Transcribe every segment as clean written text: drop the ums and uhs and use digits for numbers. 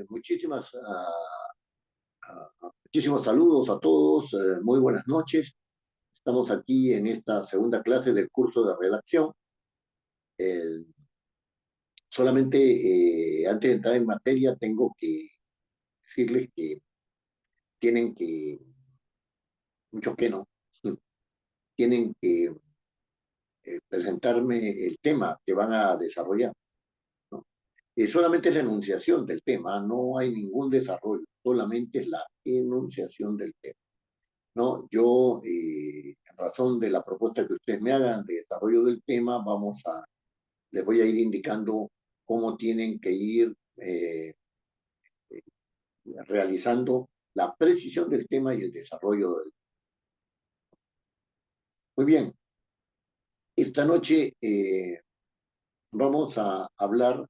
Muchísimas, muchísimos saludos a todos, muy buenas noches. Estamos aquí en esta segunda clase del curso de redacción. Eh, Solamente antes de entrar en materia, tengo que decirles que tienen que, muchos que no, tienen que presentarme el tema que van a desarrollar, ¿no? Solamente es la enunciación del tema, no hay ningún desarrollo, solamente es la enunciación del tema. ¿No? Yo, en razón de la propuesta que ustedes me hagan de desarrollo del tema, les voy a ir indicando cómo tienen que ir realizando la precisión del tema y el desarrollo del. Muy bien, esta noche vamos a hablar,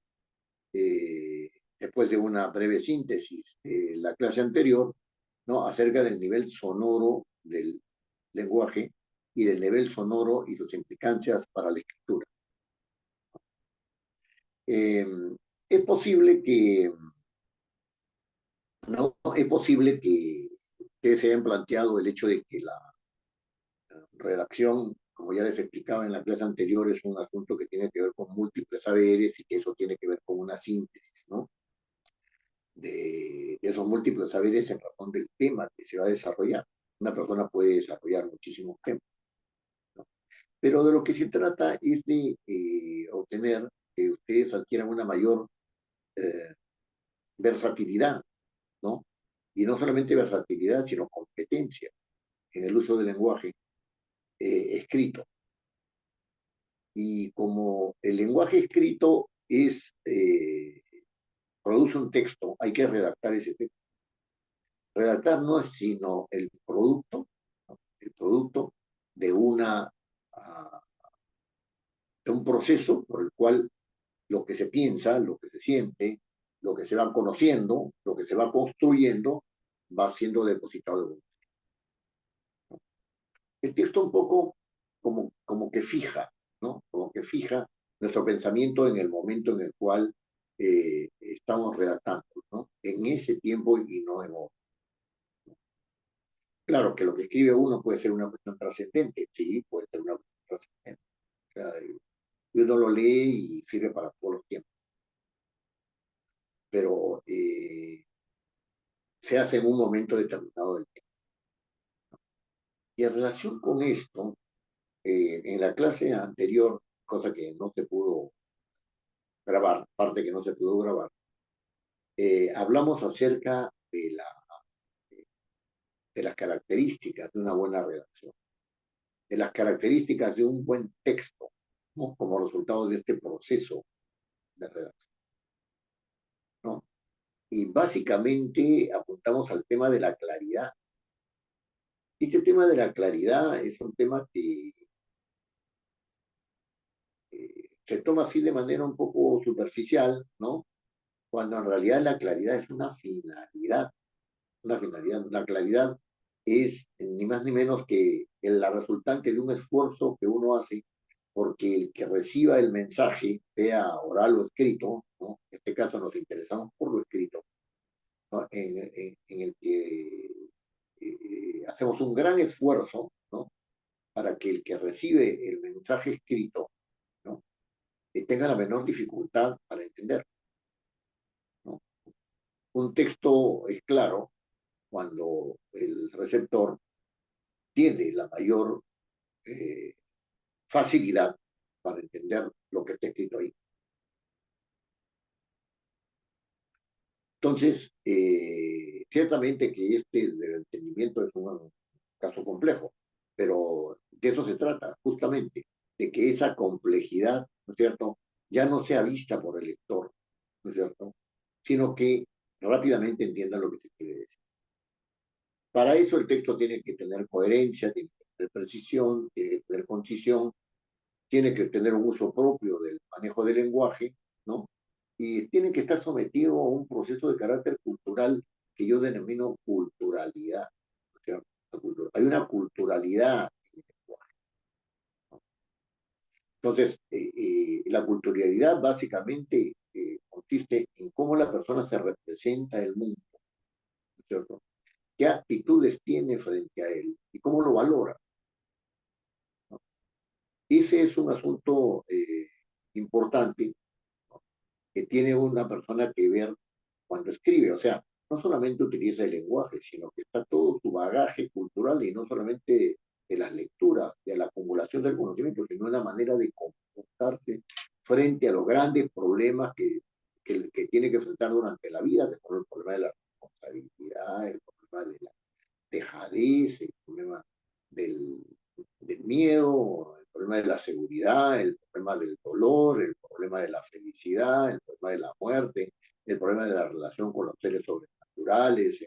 después de una breve síntesis de la clase anterior, ¿no? Acerca del nivel sonoro del lenguaje y del nivel sonoro y sus implicancias para la escritura. Eh, es posible que, no, es posible que ustedes se hayan planteado el hecho de que la redacción, como ya les explicaba en la clase anterior, es un asunto que tiene que ver con múltiples saberes y que eso tiene que ver con una síntesis, ¿no? De esos múltiples saberes en razón del tema que se va a desarrollar. Una persona puede desarrollar muchísimos temas, ¿no? Pero de lo que se trata es de obtener que ustedes adquieran una mayor eh, versatilidad, ¿no? Y no solamente versatilidad, sino competencia en el uso del lenguaje escrito. Y como el lenguaje escrito produce un texto, hay que redactar ese texto. Redactar no es sino el producto, ¿no? El producto de de un proceso por el cual lo que se piensa, lo que se siente, lo que se va conociendo, lo que se va construyendo, va siendo depositado en un. El texto un poco como que fija, ¿no? Como que fija nuestro pensamiento en el momento en el cual estamos redactando, ¿no? En ese tiempo y no en otro. Claro que lo que escribe uno puede ser una cuestión trascendente, sí, puede ser una cuestión trascendente. O sea, y uno lo lee y sirve para todos los tiempos, pero se hace en un momento determinado del tiempo. Y en relación con esto, en la clase anterior, cosa que no se pudo grabar, parte que no se pudo grabar, hablamos acerca de las características de una buena redacción, de las características de un buen texto, ¿no? Como resultado de este proceso de redacción, ¿no? Y básicamente apuntamos al tema de la claridad. Este tema de la claridad es un tema que se toma así de manera un poco superficial, ¿no? Cuando en realidad la claridad es una finalidad. Una finalidad. La claridad es ni más ni menos que la resultante de un esfuerzo que uno hace porque el que reciba el mensaje, sea oral o escrito, ¿no? En este caso nos interesamos por lo escrito, ¿no? En el que hacemos un gran esfuerzo, ¿no? Para que el que recibe el mensaje escrito, ¿no? Tenga la menor dificultad para entender, ¿no? Un texto es claro cuando el receptor tiene la mayor eh, facilidad para entender lo que está escrito ahí. Entonces, ciertamente que este del entendimiento es un caso complejo, pero de eso se trata, justamente, de que esa complejidad, ¿no es cierto?, ya no sea vista por el lector, ¿no es cierto?, sino que rápidamente entienda lo que se quiere decir. Para eso el texto tiene que tener coherencia, tiene que tener precisión, tiene que tener concisión, tiene que tener un uso propio del manejo del lenguaje, ¿no? Y tiene que estar sometido a un proceso de carácter cultural que yo denomino culturalidad, ¿no es cierto? Hay una culturalidad en el lenguaje, ¿no? Entonces, la culturalidad básicamente consiste en cómo la persona se representa el mundo, ¿no es cierto? ¿Qué actitudes tiene frente a él y cómo lo valora? ¿No? Ese es un asunto importante, ¿no? Que tiene una persona que ver cuando escribe. O sea, no solamente utiliza el lenguaje, sino que está todo su bagaje cultural y no solamente de las lecturas, de la acumulación del conocimiento, sino una manera de comportarse frente a los grandes problemas que tiene que enfrentar durante la vida, que son el problema de la responsabilidad, el problema de la dejadez, el problema del, del miedo, el problema de la seguridad, el problema del dolor, el problema de la felicidad, el problema de la muerte, el problema de la relación con los seres sobrenaturales,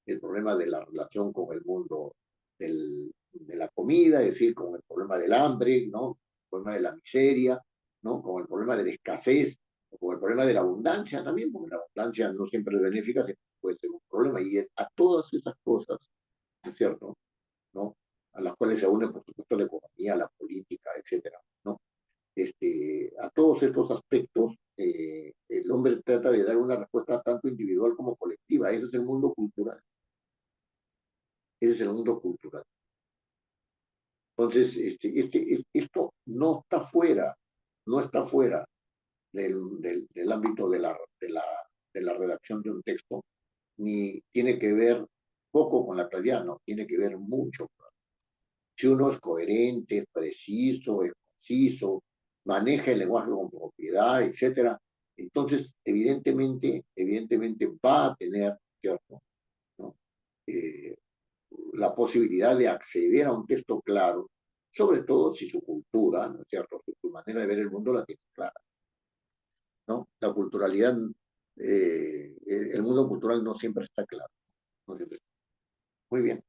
el problema de la relación con el mundo de la comida, es decir, con el problema del hambre, ¿no? El problema de la miseria, ¿no? Con el problema de la escasez, con el problema de la abundancia también, porque la abundancia no siempre es benéfica, siempre puede ser un problema. Y a todas esas cosas, ¿no es cierto? ¿No? A las cuales se une, por supuesto, la economía, la política, etcétera, ¿no? A todos estos aspectos, el hombre trata de dar una respuesta tanto individual como colectiva. Ese es el mundo cultural. Ese es el mundo cultural. Entonces, esto no está fuera, no está fuera del ámbito de la redacción de un texto, ni tiene que ver poco con la claridad, no, tiene que ver mucho. Si uno es coherente, es preciso, es conciso, maneja el lenguaje con propiedad, etcétera, entonces evidentemente va a tener, ¿cierto? ¿No? Eh, la posibilidad de acceder a un texto claro, sobre todo si su cultura, ¿no es cierto? Su manera de ver el mundo la tiene clara, ¿no? La culturalidad, el mundo cultural no siempre está claro. No siempre. Muy bien.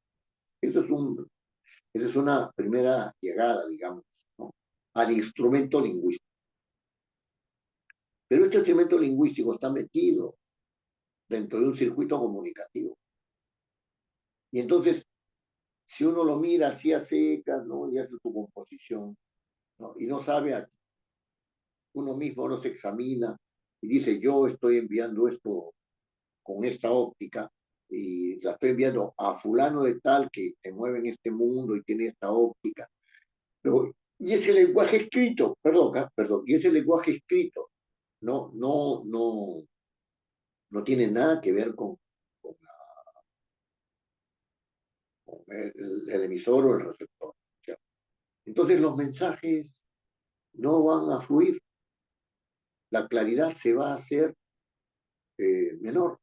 Eso es esa es una primera llegada, digamos, ¿no? Al instrumento lingüístico. Pero este instrumento lingüístico está metido dentro de un circuito comunicativo. Y entonces, si uno lo mira así a secas, ¿no? Y hace su composición, ¿no? Y no sabe, uno mismo no se examina y dice, yo estoy enviando esto con esta óptica y la estoy enviando a fulano de tal que se mueve en este mundo y tiene esta óptica. Pero, y ese lenguaje escrito, perdón, perdón, y ese lenguaje escrito no tiene nada que ver con el emisor o el receptor. ¿Cierto? Entonces los mensajes no van a fluir, la claridad se va a hacer menor,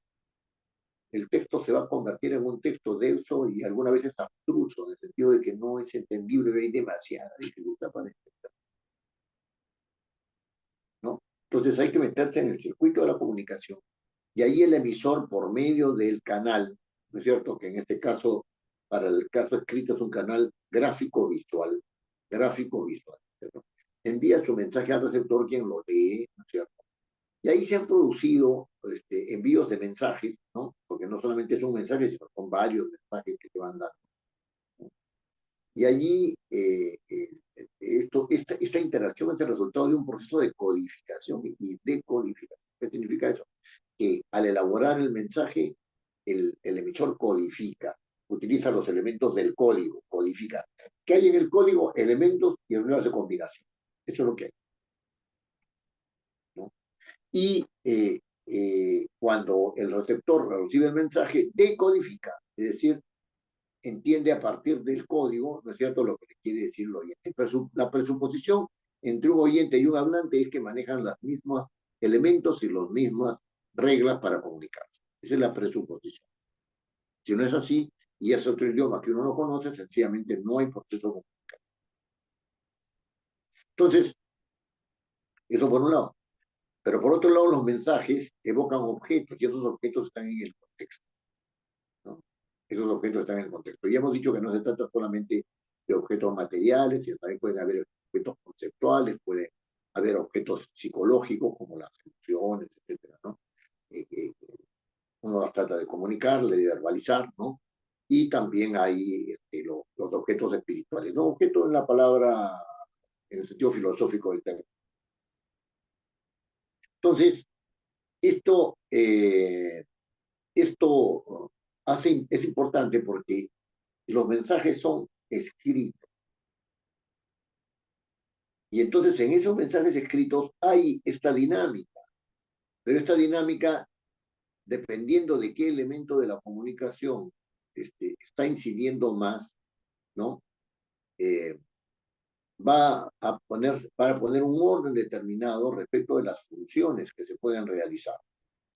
el texto se va a convertir en un texto denso y algunas veces abstruso, en el sentido de que no es entendible y hay demasiada dificultad para entender, ¿no? Entonces hay que meterse en el circuito de la comunicación y ahí el emisor por medio del canal, ¿no es cierto? Que en este caso, para el caso escrito es un canal gráfico visual, ¿cierto? Envía su mensaje al receptor quien lo lee, ¿no es cierto? Y ahí se han producido envíos de mensajes, ¿no? Porque no solamente es un mensaje, sino son varios mensajes que se van dando. ¿No? Y allí esta interacción es el resultado de un proceso de codificación y decodificación. ¿Qué significa eso? Que al elaborar el mensaje, el emisor codifica, utiliza los elementos del código, codifica. ¿Qué hay en el código? Elementos y reglas de combinación. Eso es lo que hay, ¿no? Y cuando el receptor recibe el mensaje, decodifica, es decir, entiende a partir del código, ¿no es cierto?, lo que le quiere decir el oyente. La presuposición entre un oyente y un hablante es que manejan los mismos elementos y las mismas reglas para comunicarse. Esa es la presuposición. Si no es así, y es otro idioma que uno no conoce, sencillamente no hay proceso comunicativo. Entonces, eso por un lado. Pero por otro lado, los mensajes evocan objetos y esos objetos están en el contexto, ¿no? Esos objetos están en el contexto. Y hemos dicho que no se trata solamente de objetos materiales, sino también pueden haber objetos conceptuales, puede haber objetos psicológicos como las emociones, etcétera, ¿no? Uno las trata de comunicar, de verbalizar, ¿no? Y también hay los objetos espirituales, ¿no? Objeto en la palabra, en el sentido filosófico del término. Entonces, Esto, esto es importante porque los mensajes son escritos. Y entonces en esos mensajes escritos hay esta dinámica, pero esta dinámica, dependiendo de qué elemento de la comunicación está incidiendo más, ¿no? Eh, para poner un orden determinado respecto de las funciones que se pueden realizar,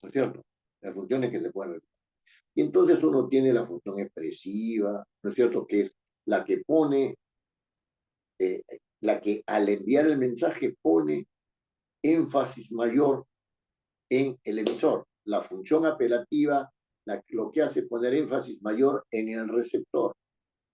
¿no es cierto? Las funciones que se pueden realizar. Y entonces uno tiene la función expresiva, ¿no es cierto? Que es la que pone, eh, la que al enviar el mensaje pone énfasis mayor en el emisor. La función apelativa lo que hace es poner énfasis mayor en el receptor.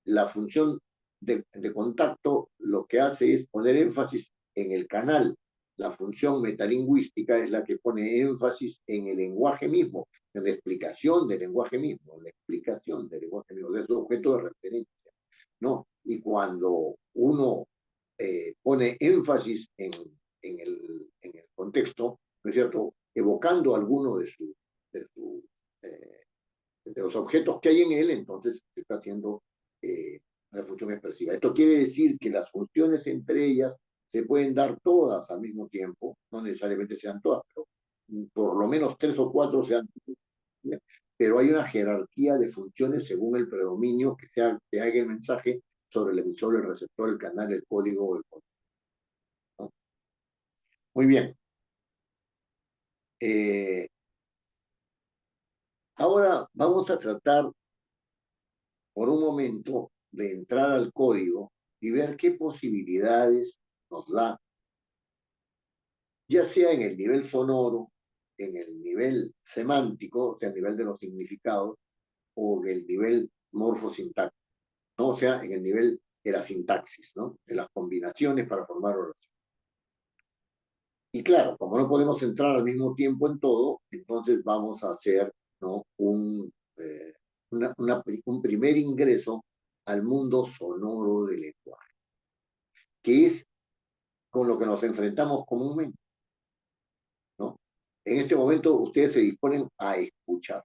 La función de contacto lo que hace es poner énfasis en el canal. La función metalingüística es la que pone énfasis en el lenguaje mismo, en la explicación del lenguaje mismo, en la explicación del lenguaje mismo, de su objeto de referencia, ¿no? Y cuando uno pone énfasis en el contexto, ¿no es cierto?, evocando alguno de, su, eh, de los objetos que hay en él, entonces se está haciendo la función expresiva. Esto quiere decir que las funciones entre ellas se pueden dar todas al mismo tiempo, no necesariamente sean todas, pero por lo menos 3 o 4 sean, pero hay una jerarquía de funciones según el predominio que haga el mensaje sobre el emisor, el receptor, el canal, el código o el contenido, ¿no? Muy bien. Eh, Ahora vamos a tratar por un momento de entrar al código y ver qué posibilidades nos da, ya sea en el nivel sonoro, en el nivel semántico, o sea, el nivel de los significados, o en el nivel morfosintáctico, ¿no? O sea, en el nivel de la sintaxis, ¿no? De las combinaciones para formar oraciones. Y claro, como no podemos entrar al mismo tiempo en todo, entonces vamos a hacer, ¿no?, un primer ingreso al mundo sonoro del lenguaje, que es con lo que nos enfrentamos comúnmente, ¿no? En este momento ustedes se disponen a escuchar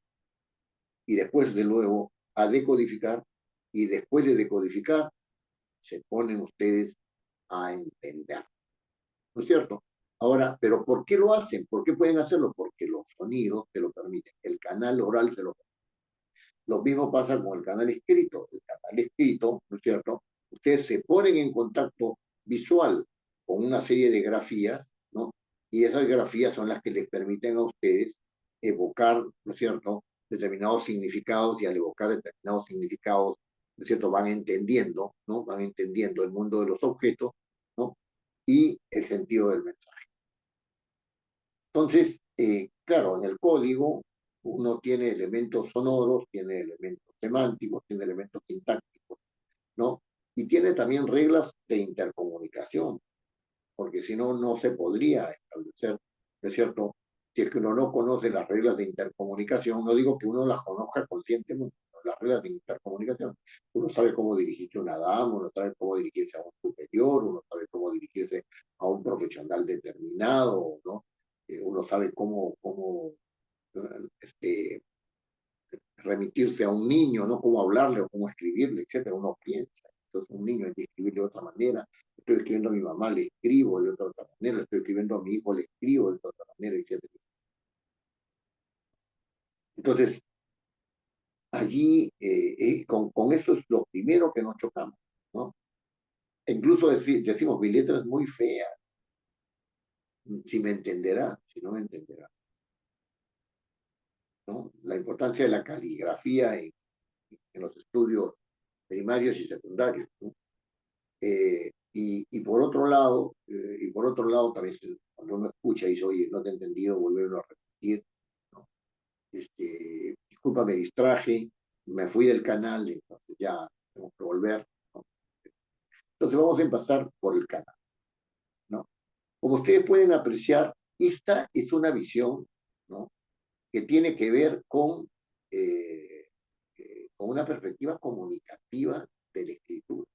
y después de luego a decodificar, y después de decodificar se ponen ustedes a entender, ¿no es cierto? Ahora, ¿pero por qué lo hacen? ¿Por qué pueden hacerlo? Porque los sonidos te lo permiten, el canal oral te lo permite. Lo mismo pasa con el canal escrito. El canal escrito, ¿no es cierto? Ustedes se ponen en contacto visual con una serie de grafías, ¿no? Y esas grafías son las que les permiten a ustedes evocar, ¿no es cierto?, determinados significados, y al evocar determinados significados, ¿no es cierto?, van entendiendo, ¿no? Van entendiendo el mundo de los objetos, ¿no? Y el sentido del mensaje. Entonces, claro, en el código uno tiene elementos sonoros, tiene elementos semánticos, tiene elementos sintácticos, ¿no? Y tiene también reglas de intercomunicación, porque si no, no se podría establecer, ¿no es cierto? Si es que uno no conoce las reglas de intercomunicación, no digo que uno las conozca conscientemente, las reglas de intercomunicación. Uno sabe cómo dirigirse a una dama, uno sabe cómo dirigirse a un superior, uno sabe cómo dirigirse a un profesional determinado, ¿no? Uno sabe cómo este, remitirse a un niño, ¿no? Cómo hablarle o cómo escribirle, etcétera. Uno piensa. Entonces, un niño hay que escribirle de otra manera. Estoy escribiendo a mi mamá, le escribo de otra manera. Estoy escribiendo a mi hijo, le escribo de otra manera, etcétera. Entonces, allí, con eso es lo primero que nos chocamos, ¿no? E incluso decimos, mi letra es muy fea. Si me entenderá, si no me entenderá, ¿no? La importancia de la caligrafía en los estudios primarios y secundarios, ¿no? Y por otro lado, también cuando uno escucha y dice, oye, no te he entendido, volverlo a repetir, ¿no? Disculpa, me distraje, me fui del canal, entonces ya tengo que volver, ¿no? Entonces vamos a empezar por el canal, ¿no? Como ustedes pueden apreciar, esta es una visión, ¿no?, que tiene que ver con una perspectiva comunicativa de la escritura.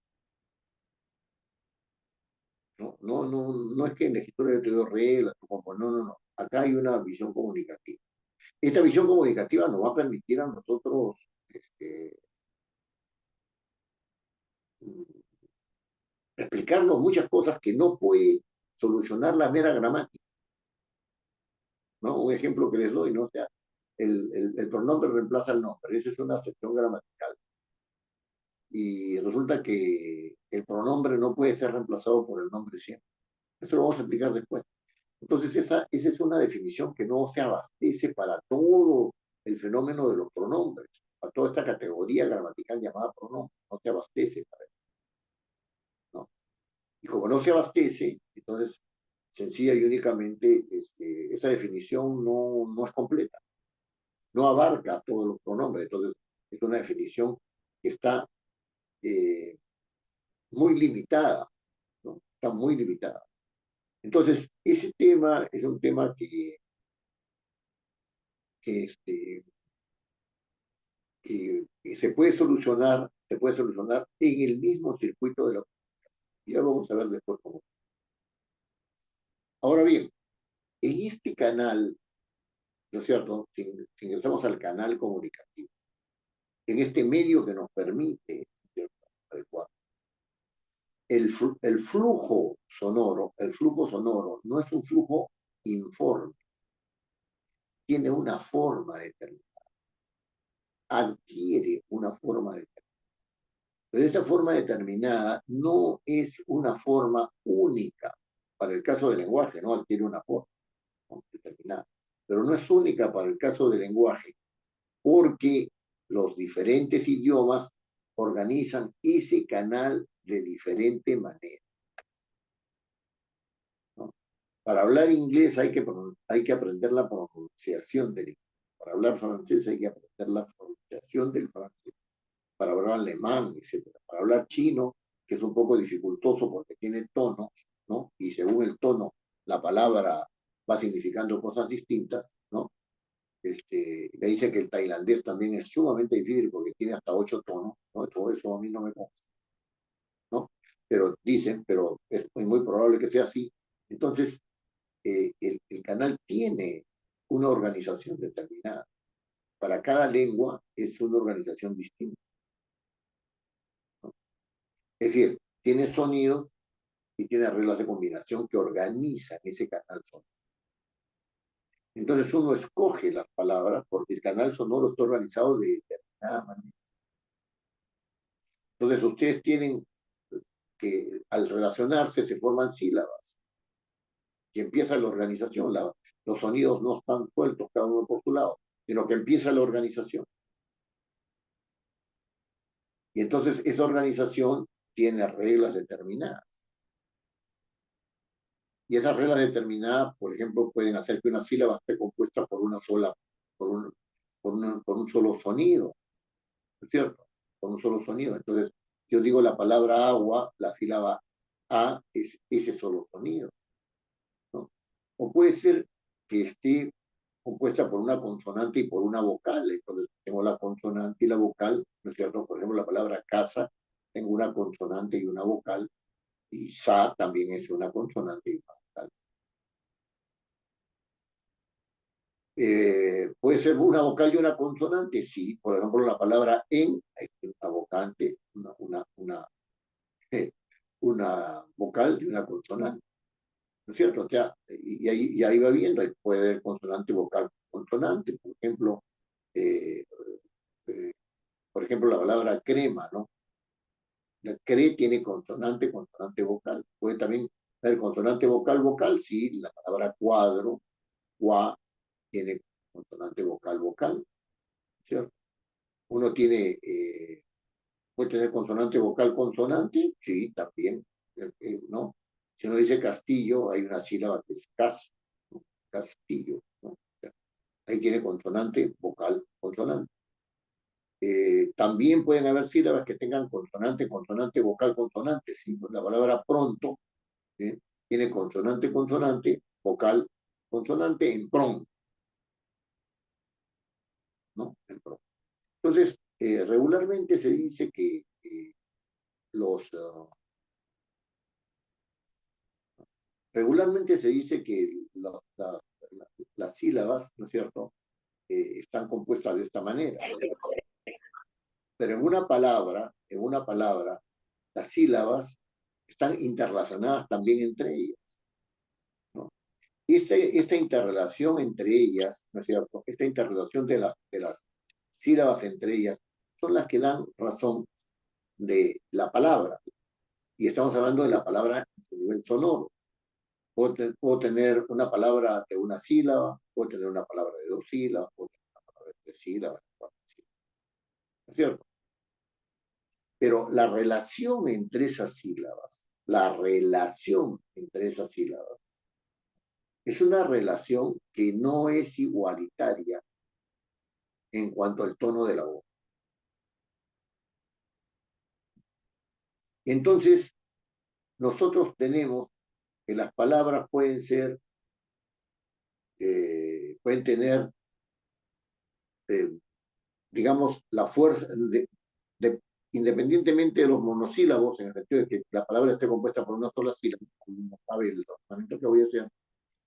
No es que en la escritura yo te doy reglas, no, no, no. Acá acá hay una visión comunicativa. Esta visión comunicativa nos va a permitir a nosotros explicarnos muchas cosas que no puede solucionar la mera gramática, ¿no? Un ejemplo que les doy, ¿no? O sea, el pronombre reemplaza el nombre, esa es una acepción gramatical. Y resulta que el pronombre no puede ser reemplazado por el nombre siempre. Eso lo vamos a explicar después. Entonces, esa es una definición que no se abastece para todo el fenómeno de los pronombres, para toda esta categoría gramatical llamada pronombre, no se abastece para eso, ¿no? Y como no se abastece, entonces, sencilla y únicamente, esta definición no es completa, no abarca todos los pronombres, entonces es una definición que está eh, muy limitada, ¿no? Está muy limitada. Entonces, ese tema es un tema que, este, que se puede solucionar en el mismo circuito de la comunicación. Ya vamos a ver después cómo. Ahora bien, en este canal, ¿no es cierto? Si ingresamos al canal comunicativo, en este medio que nos permite, ¿cierto?, adecuar, el flujo sonoro no es un flujo informe, tiene una forma determinada, adquiere una forma determinada. Pero esta forma determinada no es una forma única. Para el caso del lenguaje, ¿no? Adquiere una forma, ¿no?, determinada. Pero no es única para el caso del lenguaje, porque los diferentes idiomas organizan ese canal de diferente manera, ¿no? Para hablar inglés hay que aprender la pronunciación del inglés. Para hablar francés hay que aprender la pronunciación del francés. Para hablar alemán, etcétera. Para hablar chino, que es un poco dificultoso porque tiene tonos, ¿no? Y según el tono, la palabra va significando cosas distintas, ¿no? Me dice que el tailandés también es sumamente difícil porque tiene hasta 8 tonos, ¿no? Todo eso a mí no me consta, ¿no? Pero dicen, pero es muy probable que sea así. Entonces, el canal tiene una organización determinada. Para cada lengua es una organización distinta, ¿no? Es decir, tiene sonidos y tiene reglas de combinación que organizan ese canal sonoro. Entonces uno escoge las palabras porque el canal sonoro está organizado de determinada manera. Entonces ustedes tienen que, al relacionarse, se forman sílabas y empieza la organización. Los sonidos no están sueltos cada uno por su lado, sino que empieza la organización. Y entonces esa organización tiene reglas determinadas. Y esas reglas determinadas, por ejemplo, pueden hacer que una sílaba esté compuesta por una sola, por un solo sonido, ¿no es cierto? Por un solo sonido. Entonces, yo digo la palabra agua, la sílaba A es ese solo sonido, ¿no? O puede ser que esté compuesta por una consonante y por una vocal. Entonces, tengo la consonante y la vocal, ¿no es cierto? Por ejemplo, la palabra casa, tengo una consonante y una vocal, y sa también es una consonante y una vocal. Puede ser una vocal y una consonante, sí. Por ejemplo, la palabra en, es una vocante, una vocal y una consonante, ¿no es cierto? O sea, y ahí va viendo, puede haber consonante, vocal, consonante. Eh, eh, por ejemplo, la palabra crema, ¿no? La cre tiene consonante, consonante vocal. Puede también haber consonante vocal, vocal, sí. La palabra cuadro, cua, tiene consonante vocal, vocal, ¿cierto? Uno puede tener consonante vocal consonante, sí, también, ¿no? Si uno dice castillo, hay una sílaba que es cas, ¿no? Castillo, ¿no? O sea, ahí tiene consonante vocal consonante. También pueden haber sílabas que tengan consonante, consonante, vocal, consonante, sí. La palabra pronto, ¿sí?, tiene consonante, consonante, vocal, consonante en pronto, ¿no? En pronto. Entonces, regularmente se dice que los regularmente se dice que las sílabas, ¿no es cierto?, están compuestas de esta manera. Pero en una palabra, las sílabas están interrelacionadas también entre ellas, ¿no? Y esta interrelación entre ellas, ¿no es cierto?, esta interrelación de las sílabas entre ellas, son las que dan razón de la palabra. Y estamos hablando de la palabra en su nivel sonoro. Puedo tener una palabra de una sílaba, puedo tener una palabra de dos sílabas, puedo tener una palabra de tres sílabas, de cuatro sílabas, ¿no es cierto? Pero la relación entre esas sílabas, la relación entre esas sílabas, es una relación que no es igualitaria en cuanto al tono de la voz. Entonces, nosotros tenemos que las palabras pueden ser, pueden tener, eh, digamos, la fuerza, de, independientemente de los monosílabos, en el sentido de que la palabra esté compuesta por una sola sílaba, como no sabe el razonamiento que voy a hacer,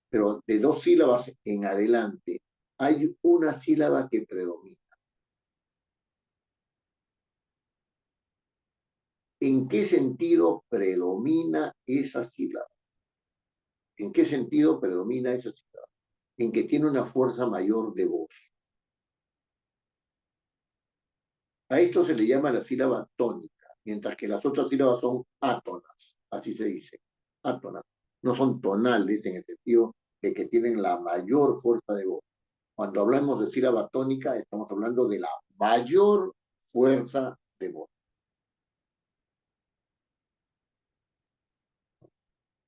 pero de dos sílabas en adelante, hay una sílaba que predomina. ¿En qué sentido predomina esa sílaba? ¿En qué sentido predomina esa sílaba? En que tiene una fuerza mayor de voz. A esto se le llama la sílaba tónica, mientras que las otras sílabas son átonas, así se dice, átonas. No son tonales en el sentido de que tienen la mayor fuerza de voz. Cuando hablamos de sílaba tónica, estamos hablando de la mayor fuerza de voz.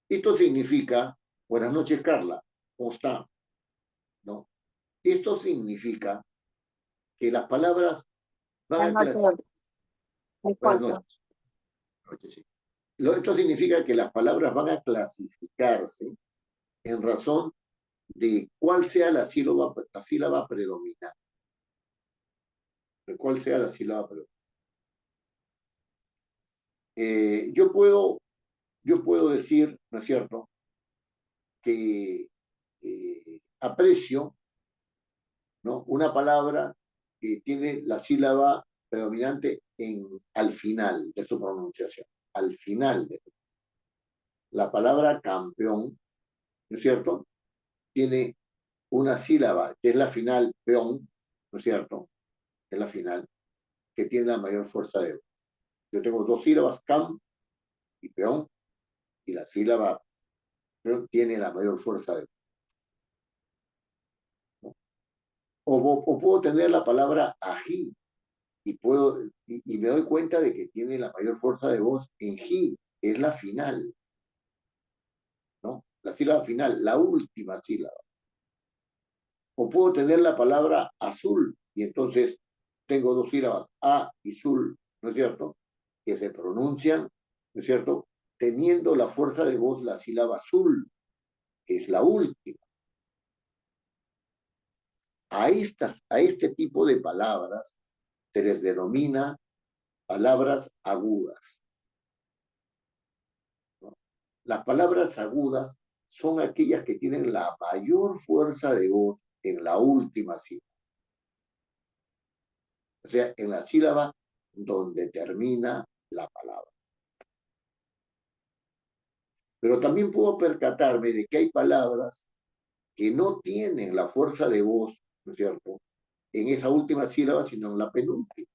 Esto significa, buenas noches Carla, ¿cómo está? ¿No? Esto significa que las palabras van a clasificarse. Buenas noches. Sí. Esto significa que las palabras van a clasificarse en razón de cuál sea la sílaba predominante. De cuál sea la sílaba predominante. Yo puedo decir, ¿no es cierto?, que aprecio, ¿no?, una palabra que tiene la sílaba predominante al final de su pronunciación. Al final de la palabra campeón, ¿no es cierto?, tiene una sílaba que es la final, peón, ¿no es cierto?, que es la final, que tiene la mayor fuerza de voz. Yo tengo dos sílabas, cam y peón, y la sílaba peón tiene la mayor fuerza de voz, ¿no? O puedo tener la palabra ají, y me doy cuenta de que tiene la mayor fuerza de voz en ji, que es la final, ¿no? La sílaba final, la última sílaba. O puedo tener la palabra azul, y entonces tengo dos sílabas, a y sul, ¿no es cierto?, que se pronuncian, ¿no es cierto?, teniendo la fuerza de voz la sílaba azul, que es la última. A este tipo de palabras se les denomina palabras agudas, ¿no? Las palabras agudas son aquellas que tienen la mayor fuerza de voz en la última sílaba. O sea, en la sílaba donde termina la palabra. Pero también puedo percatarme de que hay palabras que no tienen la fuerza de voz, ¿no es cierto?, en esa última sílaba, sino en la penúltima.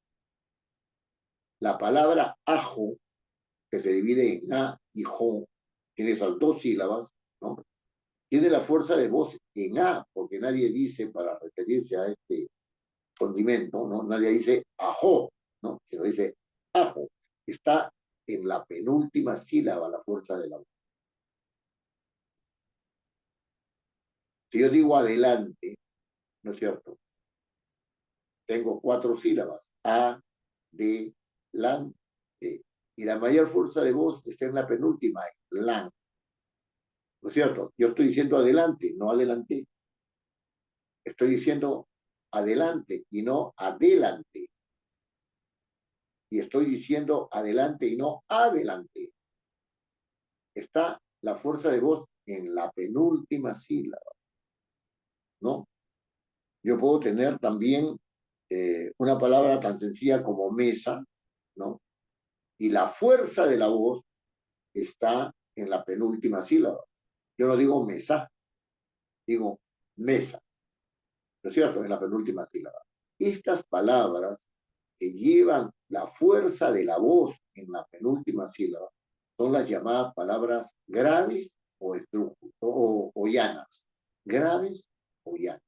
La palabra ajo, que se divide en a y jo, tiene esas dos sílabas, ¿no?, tiene la fuerza de voz en a, porque nadie dice, para referirse a este condimento, ¿no?, nadie dice ajo, ¿no?, sino dice ajo. Está en la penúltima sílaba la fuerza de la voz. Si yo digo adelante, ¿no es cierto?, tengo cuatro sílabas, a, de, lan, de. Y la mayor fuerza de voz está en la penúltima, lan. ¿No es cierto? Yo estoy diciendo adelante, no adelante. Estoy diciendo adelante y no adelante. Y estoy diciendo adelante y no adelante. Está la fuerza de voz en la penúltima sílaba. ¿no? Yo puedo tener también una palabra tan sencilla como mesa, ¿no? Y la fuerza de la voz está en la penúltima sílaba. Yo no digo mesa, digo mesa, ¿no es cierto? En la penúltima sílaba. Estas palabras que llevan la fuerza de la voz en la penúltima sílaba son las llamadas palabras graves o esdrújulas o llanas. Graves o llanas.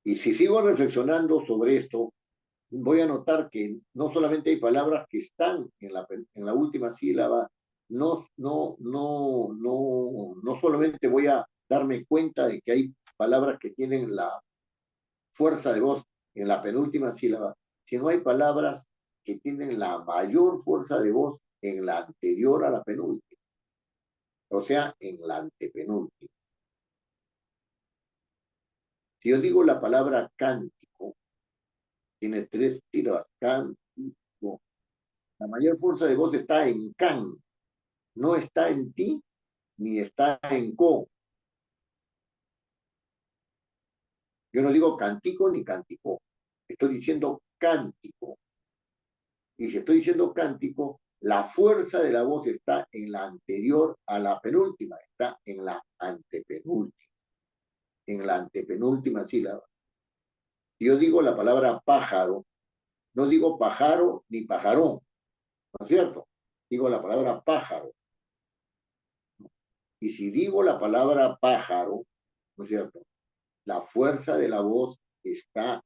Y si sigo reflexionando sobre esto, voy a notar que no solamente hay palabras que están en la última sílaba, no solamente voy a darme cuenta de que hay palabras que tienen la fuerza de voz en la penúltima sílaba, sino hay palabras que tienen la mayor fuerza de voz en la anterior a la penúltima, o sea, en la antepenúltima. Si yo digo la palabra cántico, tiene tres sílabas, cántico. La mayor fuerza de voz está en can, no está en ti ni está en co. Yo no digo cantico ni cantico, estoy diciendo cántico. Y si estoy diciendo cántico, la fuerza de la voz está en la anterior a la penúltima, está en la antepenúltima sílaba. Si yo digo la palabra pájaro, no digo pájaro ni pajarón, ¿no es cierto? Digo la palabra pájaro. Y si digo la palabra pájaro, ¿no es cierto? La fuerza de la voz está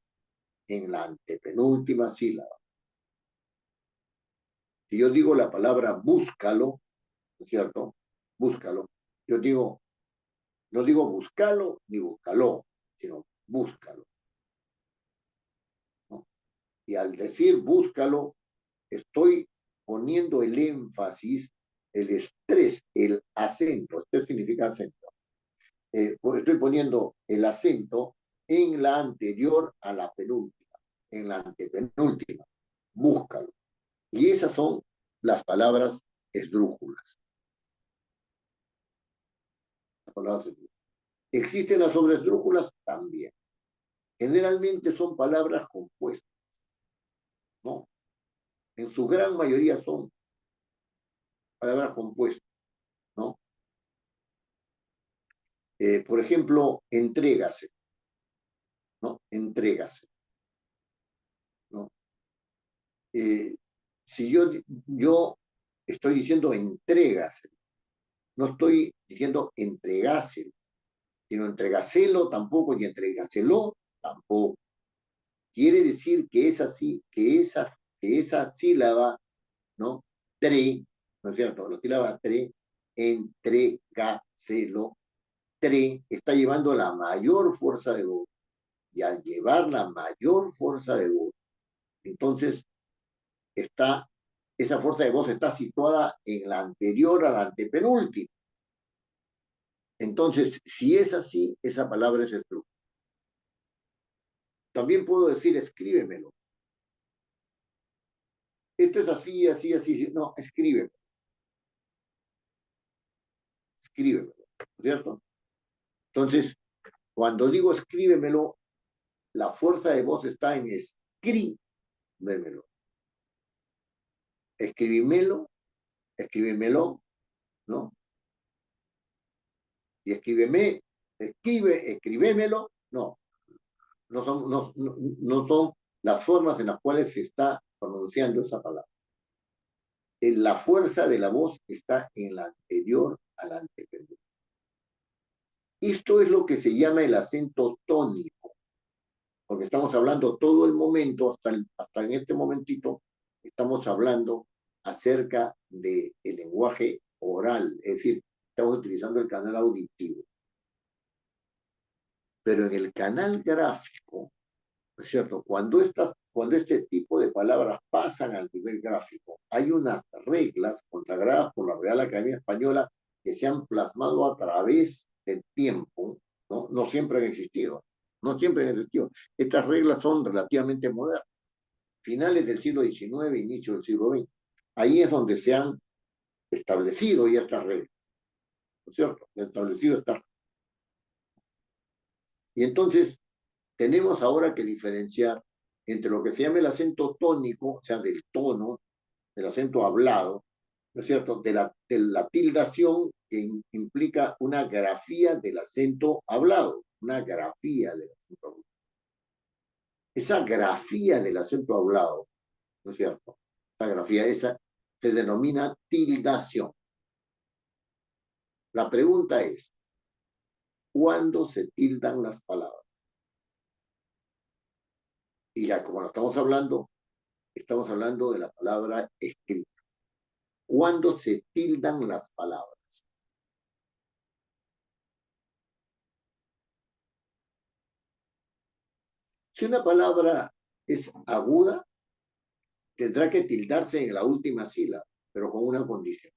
en la antepenúltima sílaba. Si yo digo la palabra búscalo, ¿no es cierto? Búscalo. Yo digo, no digo búscalo ni búscalo, sino búscalo, ¿no? Y al decir búscalo, estoy poniendo el énfasis, el estrés, el acento. Esto significa acento. Estoy poniendo el acento en la anterior a la penúltima, en la antepenúltima. Búscalo. Y esas son las palabras esdrújulas. Las palabras esdrújulas. ¿Existen las sobresdrújulas? También. Generalmente son palabras compuestas, ¿no? En su gran mayoría son palabras compuestas, ¿no? Por ejemplo, entrégase, ¿no? Entrégase, ¿no? Eh, si yo estoy diciendo entrégase, no estoy diciendo entregase, sino entregaselo tampoco y entregaselo tampoco. Quiere decir que es así, que esa sílaba, ¿no? Tre, ¿no es cierto? La sílaba tre, entregaselo, tre, está llevando la mayor fuerza de voz. Y al llevar la mayor fuerza de voz, entonces está, esa fuerza de voz está situada en la anterior a la antepenúltima. Entonces, si es así, esa palabra es el truco. También puedo decir escríbemelo. Esto es así, así, así. No, escríbemelo, escríbemelo, ¿cierto? Entonces, cuando digo escríbemelo, la fuerza de voz está en escríbemelo. Escríbemelo, escríbemelo, ¿no? Y escríbemelo, no. No son las formas en las cuales se está pronunciando esa palabra. La fuerza de la voz está en la anterior al antepenúltimo. Esto es lo que se llama el acento tónico, porque estamos hablando todo el momento, hasta en este momentito, estamos hablando acerca del lenguaje oral, es decir, estamos utilizando el canal auditivo. Pero en el canal gráfico, ¿no es cierto? Cuando este tipo de palabras pasan al nivel gráfico, hay unas reglas consagradas por la Real Academia Española que se han plasmado a través del tiempo, ¿no? No siempre han existido, no siempre han existido. Estas reglas son relativamente modernas, finales del siglo XIX, inicio del siglo XX. Ahí es donde se han establecido ya estas reglas. ¿no es cierto? Lo establecido está. Y entonces tenemos ahora que diferenciar entre lo que se llama el acento tónico, o sea, del tono, del acento hablado, ¿no es cierto?, de la tildación que implica una grafía del acento hablado, una grafía del acento hablado. Esa grafía del acento hablado, ¿no es cierto? Esa grafía esa se denomina tildación. La pregunta es, ¿cuándo se tildan las palabras? Y ya, como lo estamos hablando de la palabra escrita. ¿Cuándo se tildan las palabras? Si una palabra es aguda, tendrá que tildarse en la última sílaba, pero con una condición.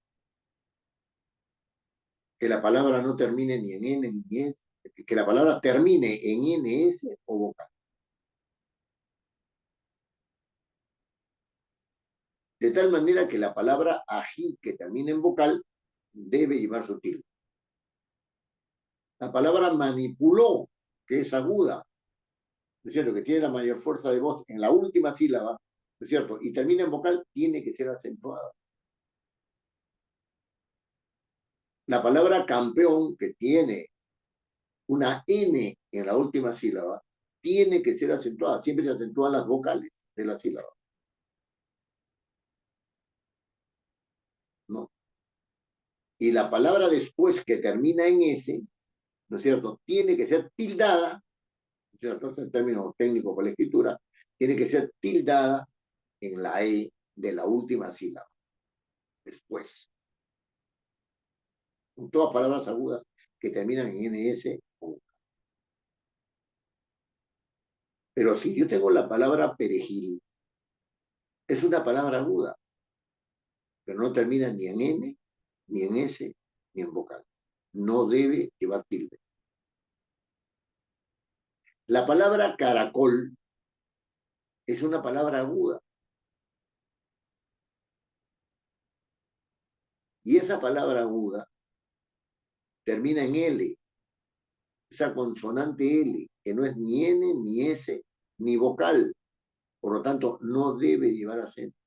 Que la palabra no termine ni en N ni en S, que la palabra termine en NS o vocal. De tal manera que la palabra ají que termine en vocal debe llevar su tilde. La palabra manipuló, que es aguda, ¿no es cierto?, que tiene la mayor fuerza de voz en la última sílaba, ¿no es cierto?, y termina en vocal, tiene que ser acentuada. La palabra campeón, que tiene una N en la última sílaba, tiene que ser acentuada. Siempre se acentúan las vocales de la sílaba, ¿no? Y la palabra después que termina en S, ¿no es cierto?, tiene que ser tildada, ¿no es cierto?, este es el término técnico para la escritura, tiene que ser tildada en la E de la última sílaba, después. Son todas palabras agudas que terminan en NS o. Pero si yo tengo la palabra perejil, es una palabra aguda, pero no termina ni en N, ni en S, ni en vocal. No debe llevar tilde. La palabra caracol es una palabra aguda. Y esa palabra aguda termina en L, esa consonante L, que no es ni N, ni S, ni vocal. Por lo tanto, no debe llevar acento.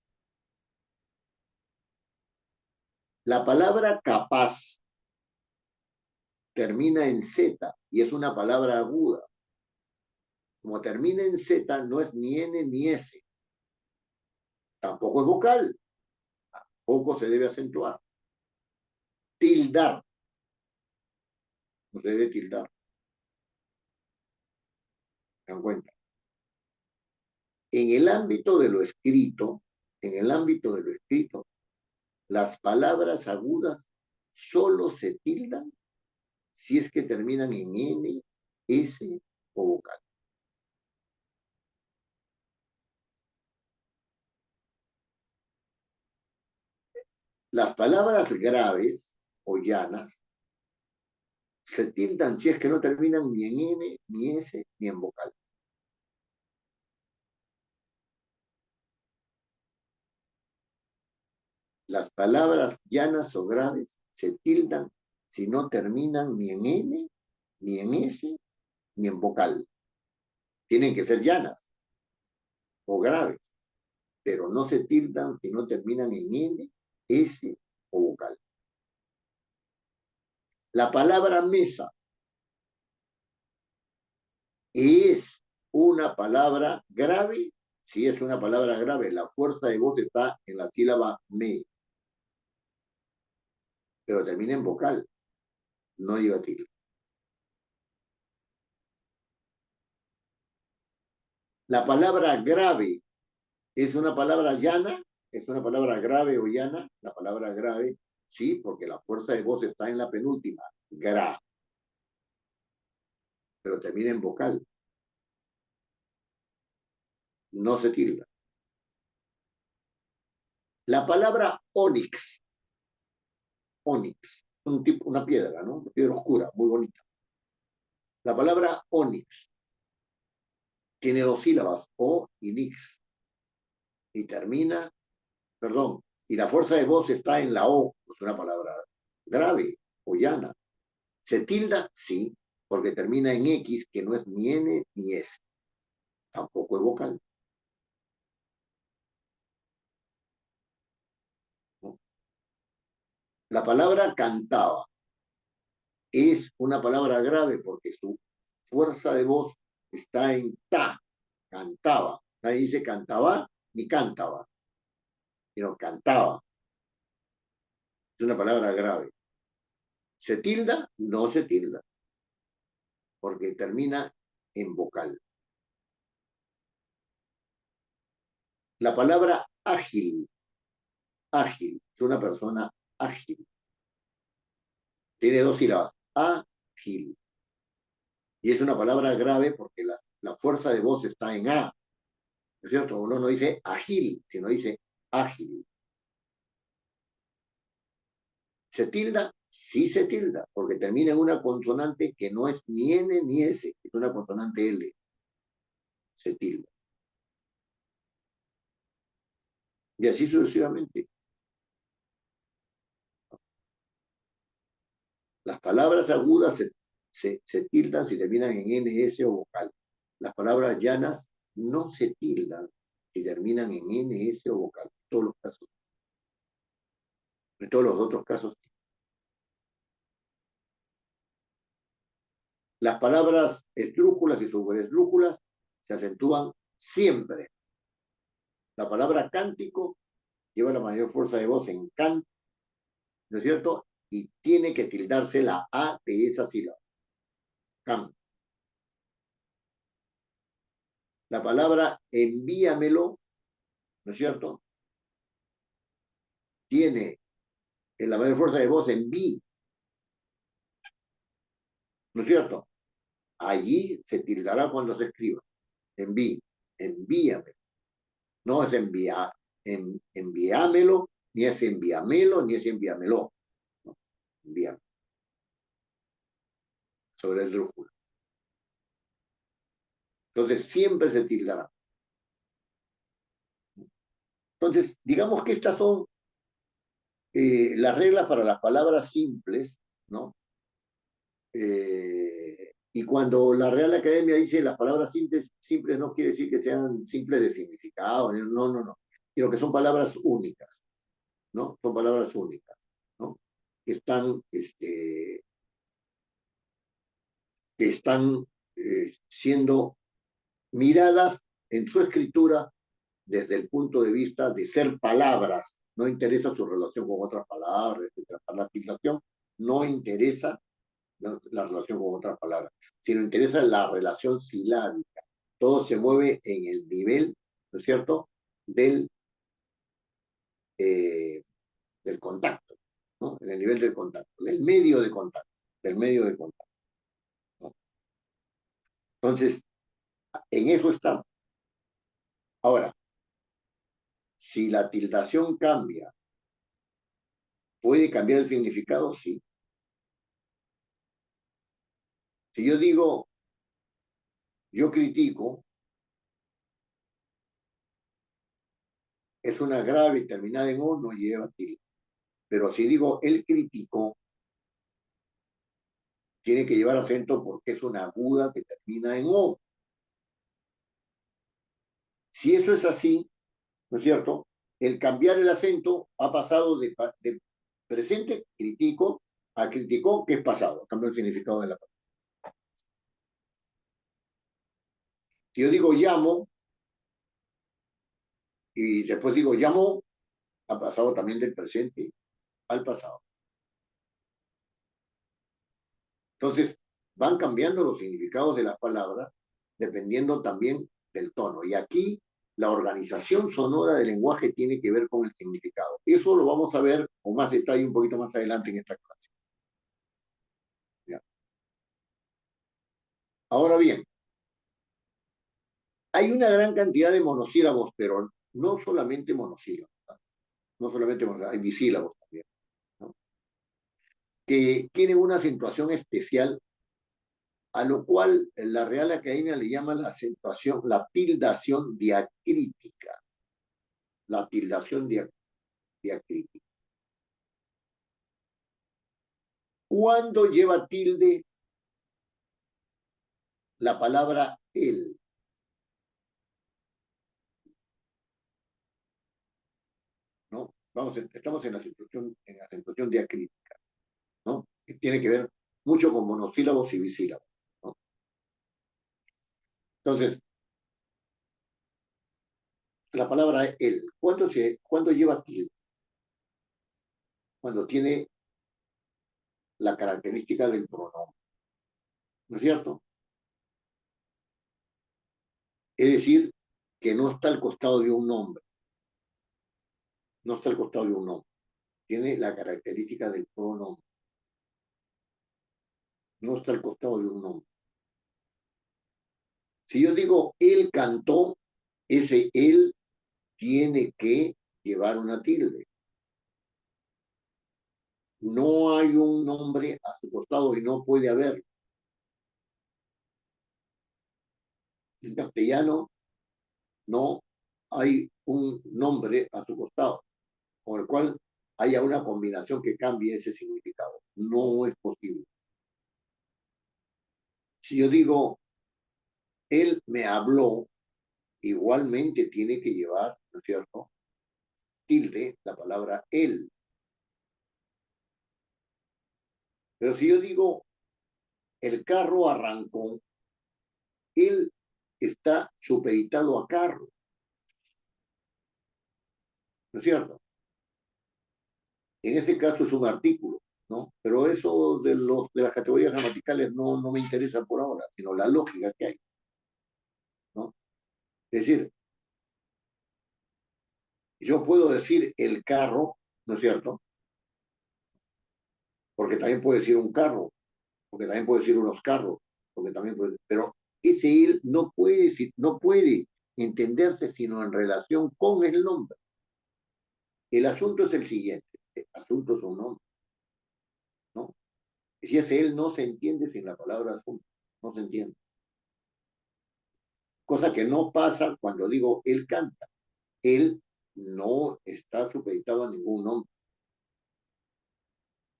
La palabra capaz termina en Z y es una palabra aguda. Como termina en Z, no es ni N ni S. Tampoco es vocal. Tampoco se debe acentuar. Tildar. No se debe tildar. ¿Se dan cuenta? En el ámbito de lo escrito, las palabras agudas solo se tildan si es que terminan en N, S o vocal. Las palabras graves o llanas se tildan si es que no terminan ni en N, ni S, ni en vocal. Las palabras llanas o graves se tildan si no terminan ni en N, ni en S, ni en vocal. Tienen que ser llanas o graves, pero no se tildan si no terminan en N, S o vocal. La palabra mesa es una palabra grave. Si es una palabra grave, la fuerza de voz está en la sílaba me, pero termina en vocal, no lleva tilde. La palabra grave es una palabra llana, es una palabra grave o llana, la palabra grave, sí, porque la fuerza de voz está en la penúltima, gra, pero termina en vocal, no se tilda. La palabra ónix, una piedra, ¿no? Una piedra oscura, muy bonita. La palabra ónix tiene dos sílabas, o y nix, y termina, perdón, y la fuerza de voz está en la o, es una palabra grave, o llana. ¿Se tilda? Sí, porque termina en X, que no es ni N ni S. Tampoco es vocal, ¿no? La palabra cantaba es una palabra grave porque su fuerza de voz está en ta, cantaba. Nadie dice cantaba ni cantaba, sino cantaba. Es una palabra grave. ¿Se tilda? No se tilda, porque termina en vocal. La palabra ágil, ágil, es una persona ágil. Tiene dos sílabas, ágil. Y es una palabra grave porque la fuerza de voz está en A, ¿no es cierto? Uno no dice ágil, sino dice ágil. ¿Se tilda? Sí se tilda, porque termina en una consonante que no es ni N ni S, es una consonante L. Se tilda. Y así sucesivamente. Las palabras agudas se tildan si terminan en N, S o vocal. Las palabras llanas no se tildan si terminan en N, S o vocal. En todos los casos. En todos los otros casos. Las palabras esdrújulas y sobresdrújulas se acentúan siempre. La palabra cántico lleva la mayor fuerza de voz en can, ¿no es cierto? Y tiene que tildarse la A de esa sílaba. Can. La palabra envíamelo, ¿no es cierto? Tiene en la mayor fuerza de voz en vi, ¿no es cierto? Allí se tildará cuando se escriba. Enví, envíame. No es enviámelo, ni es envíamelo, ni es enviámelo. No, envíame. Sobre el drújula. Entonces siempre se tildará. Entonces, digamos que estas son las reglas para las palabras simples, ¿no? Y cuando la Real Academia dice las palabras simples no quiere decir que sean simples de significado, no, no, no, sino que son palabras únicas, ¿no? Son palabras únicas, ¿no? Que están, que están siendo miradas en su escritura desde el punto de vista de ser palabras. No interesa su relación con otras palabras, etc. Para la tildación no interesa la relación con otras palabras, sino interesa la relación silábica. Todo se mueve en el nivel, ¿no es cierto?, del, eh, del contacto, ¿no? En el nivel del contacto, del medio de contacto, del medio de contacto, ¿no? Entonces, en eso estamos. Ahora, si la tildación cambia, ¿puede cambiar el significado? Sí. Si yo digo, yo critico, es una grave terminada en O, no lleva tilde. Pero si digo, él criticó, tiene que llevar acento porque es una aguda que termina en O. Si eso es así, ¿no es cierto? El cambiar el acento ha pasado de presente, critico, a criticó, que es pasado, cambia el significado de la palabra. Si yo digo llamo y después digo llamó, ha pasado también del presente al pasado. Entonces, van cambiando los significados de las palabras dependiendo también del tono. Y aquí la organización sonora del lenguaje tiene que ver con el significado. Eso lo vamos a ver con más detalle un poquito más adelante en esta clase. ¿Ya? Ahora bien, hay una gran cantidad de monosílabos, pero no solamente monosílabos, no solamente monosílabos, hay bisílabos también, ¿no? Que tienen una acentuación especial, a lo cual la Real Academia le llama la acentuación, la tildación diacrítica. La tildación diacrítica. ¿Cuándo lleva tilde la palabra él? ¿No? Estamos en la acentuación diacrítica, ¿no? Que tiene que ver mucho con monosílabos y bisílabos, ¿no? Entonces, la palabra él, ¿cuándo lleva tilde? Cuando tiene la característica del pronombre, ¿no es cierto? Es decir, que no está al costado de un nombre, no está al costado de un nombre, tiene la característica del pronombre, no está al costado de un nombre. Si yo digo él cantó, ese él tiene que llevar una tilde. No hay un nombre a su costado y no puede haber. En castellano no hay un nombre a su costado, con el cual haya una combinación que cambie ese significado. No es posible. Si yo digo, él me habló, igualmente tiene que llevar, ¿no es cierto?, tilde la palabra él. Pero si yo digo, el carro arrancó, él está supeditado a carro, ¿no es cierto? En ese caso es un artículo, ¿no? Pero eso de las categorías gramaticales no me interesa por ahora, sino la lógica que hay, ¿no? Es decir, yo puedo decir el carro, ¿no es cierto? Porque también puedo decir un carro, porque también puedo decir unos carros, porque también puede, pero ese él no puede entenderse sino en relación con el nombre. El asunto es el siguiente, el asunto es un nombre, ¿no? Si ese él no se entiende sin la palabra asunto, no se entiende. Cosa que no pasa cuando digo él canta. Él no está supeditado a ningún nombre.